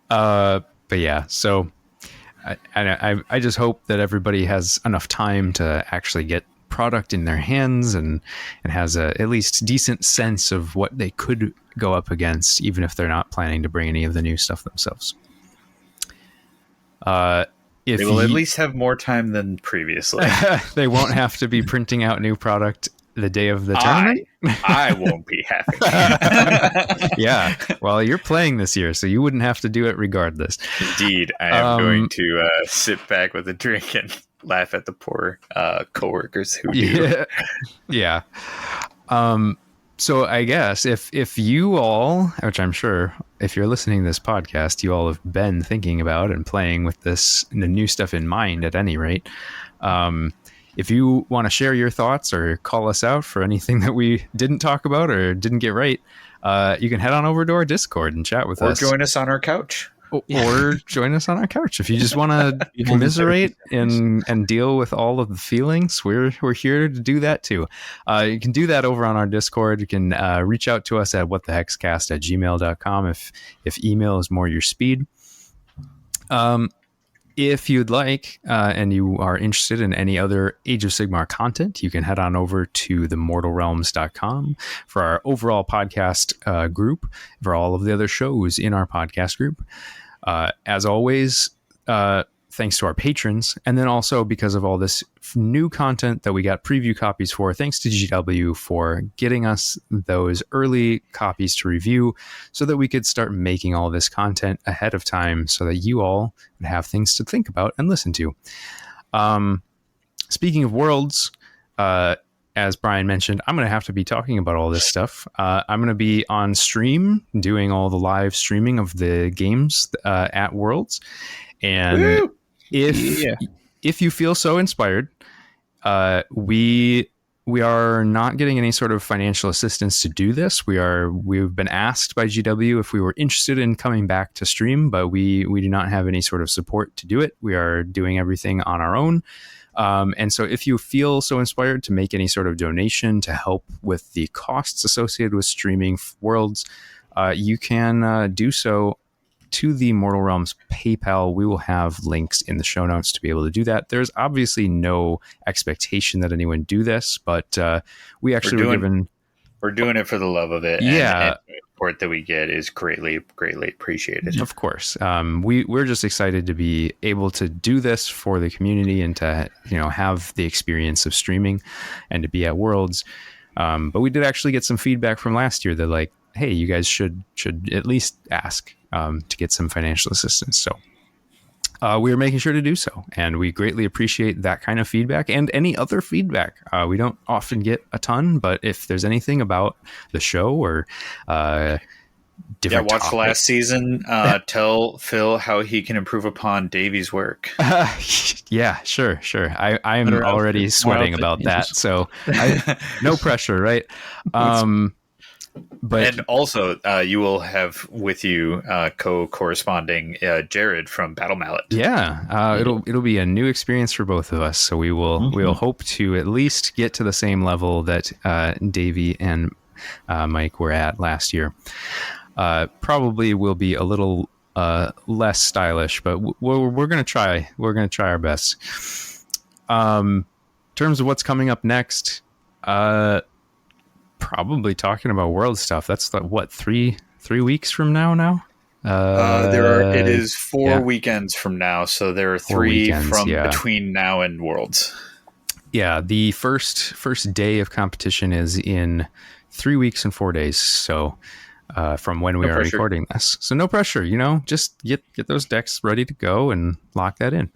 But yeah, so I just hope that everybody has enough time to actually get product in their hands and has at least decent sense of what they could go up against, even if they're not planning to bring any of the new stuff themselves. If They will at least have more time than previously. they won't have to be printing out new product the day of the tournament. I won't be happy. Yeah. Well, you're playing this year, so you wouldn't have to do it regardless. Indeed. I am going to sit back with a drink and laugh at the poor coworkers who do. Yeah. So I guess if you all, which I'm sure if you're listening to this podcast, you all have been thinking about and playing with the new stuff in mind at any rate. If you want to share your thoughts or call us out for anything that we didn't talk about or didn't get right, you can head on over to our Discord and chat with us. Or join us on our couch. Or join us on our couch. If you just want to commiserate and deal with all of the feelings, we're here to do that too. You can do that over on our Discord. You can reach out to us at whatthehexcast@gmail.com if email is more your speed. If you'd like, and you are interested in any other Age of Sigmar content, you can head on over to themortalrealms.com for our overall podcast group, for all of the other shows in our podcast group. As always, thanks to our patrons, and then also because of all this new content that we got preview copies for, thanks to GW for getting us those early copies to review so that we could start making all this content ahead of time so that you all would have things to think about and listen to. Speaking of worlds, as Brian mentioned, I'm going to have to be talking about all this stuff. I'm going to be on stream doing all the live streaming of the games at Worlds. And Woo! if you feel so inspired, we are not getting any sort of financial assistance to do this. We've been asked by GW if we were interested in coming back to stream, but we do not have any sort of support to do it. We are doing everything on our own. And so if you feel so inspired to make any sort of donation to help with the costs associated with streaming Worlds, you can do so to the Mortal Realms PayPal. We will have links in the show notes to be able to do that. There's obviously no expectation that anyone do this, but we actually were given... We're doing it for the love of it. Yeah. And the support that we get is greatly, greatly appreciated. Of course. We're just excited to be able to do this for the community and to, have the experience of streaming and to be at Worlds. But we did actually get some feedback from last year that like, hey, you guys should at least ask to get some financial assistance. So we are making sure to do so. And we greatly appreciate that kind of feedback and any other feedback. We don't often get a ton, but if there's anything about the show or different watch topics, last season. Tell Phil how he can improve upon Davy's work. Yeah, sure. I'm already sweating about that. So no pressure, right? But and also, you will have with you co-corresponding Jared from Battle Mallet. Yeah, it'll be a new experience for both of us. So we will hope to at least get to the same level that Davey and Mike were at last year. Probably will be a little less stylish, but we're gonna try. We're gonna try our best. In terms of what's coming up next, probably talking about world stuff. That's what 3 weeks from now. It is 4 weekends from now, so there are 3 from between now and Worlds. Yeah, the first day of competition is in 3 weeks and 4 days. So from when we are recording this, so no pressure. Just get those decks ready to go and lock that in.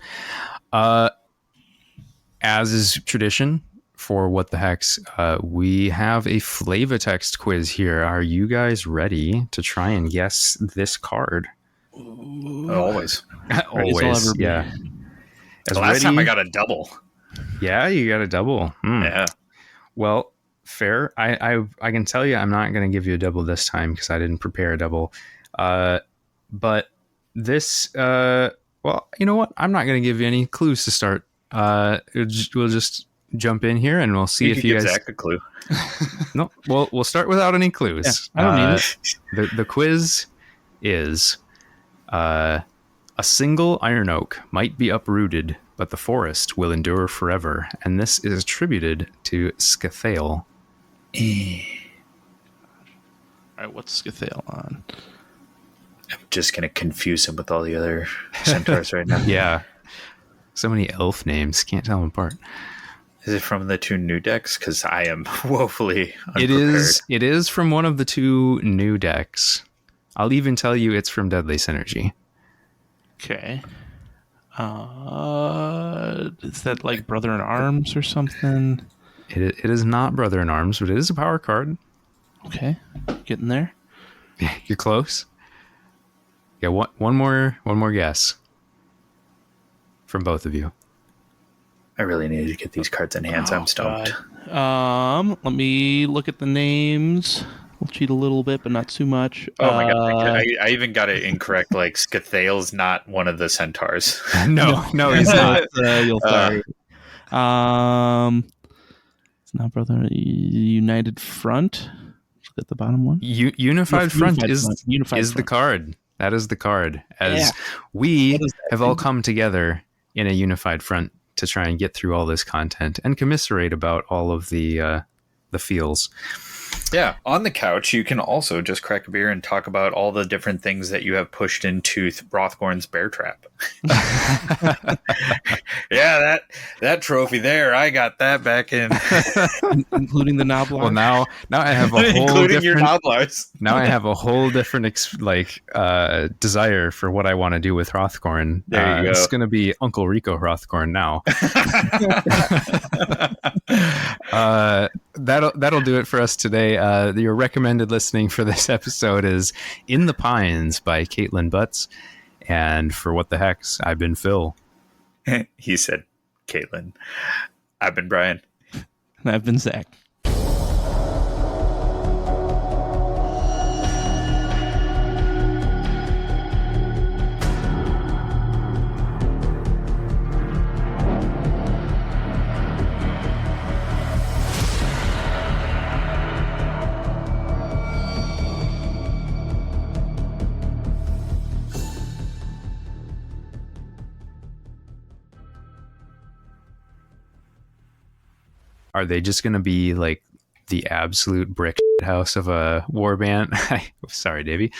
As is tradition for What the Hex, we have a Flavatext quiz here. Are you guys ready to try and guess this card? Always. Always, yeah. The last time I got a double. Yeah, you got a double. Yeah. Well, fair. I can tell you I'm not going to give you a double this time because I didn't prepare a double. But this Well, you know what? I'm not going to give you any clues to start. We'll just jump in here and we'll see if you guys. Zach a clue. No, we'll start without any clues. Yeah, I don't need it. The quiz is a single iron oak might be uprooted, but the forest will endure forever. And this is attributed to Scathale. All right, what's Scathale on? I'm just going to confuse him with all the other centaurs right now. Yeah. So many elf names. Can't tell them apart. Is it from the 2 new decks? Because I am woefully unprepared. It is from one of the 2 new decks. I'll even tell you it's from Deadly Synergy. Okay. Is that like Brother in Arms or something? It is not Brother in Arms, but it is a power card. Okay. Getting there. You're close. Yeah, one more guess from both of you. I really need to get these cards in hand. I'm stumped. Let me look at the names. I'll cheat a little bit, but not too much. Oh my god! I even got it incorrect. Like Scathale's not one of the centaurs. No, he's not. You'll sorry. It's not Brother United Front. Look at the bottom one. Unified Front is the card. That is the card. As we have all come together in a unified front to try and get through all this content and commiserate about all of the feels. Yeah, on the couch, you can also just crack a beer and talk about all the different things that you have pushed into Rothgorn's bear trap. Yeah, that trophy there, I got that back in, including the Noblar. Well, now I have a whole including your Noblars. Now I have a whole different desire for what I want to do with Hrothgorn. There you go. It's going to be Uncle Rico Hrothgorn now. That'll do it for us today. Your recommended listening for this episode is In the Pines by Caitlin Butts. And for What the Hex, I've been Phil. He said Caitlin. I've been Brian. And I've been Zach. Are they just going to be like the absolute brick house of a warband? Sorry, Davey.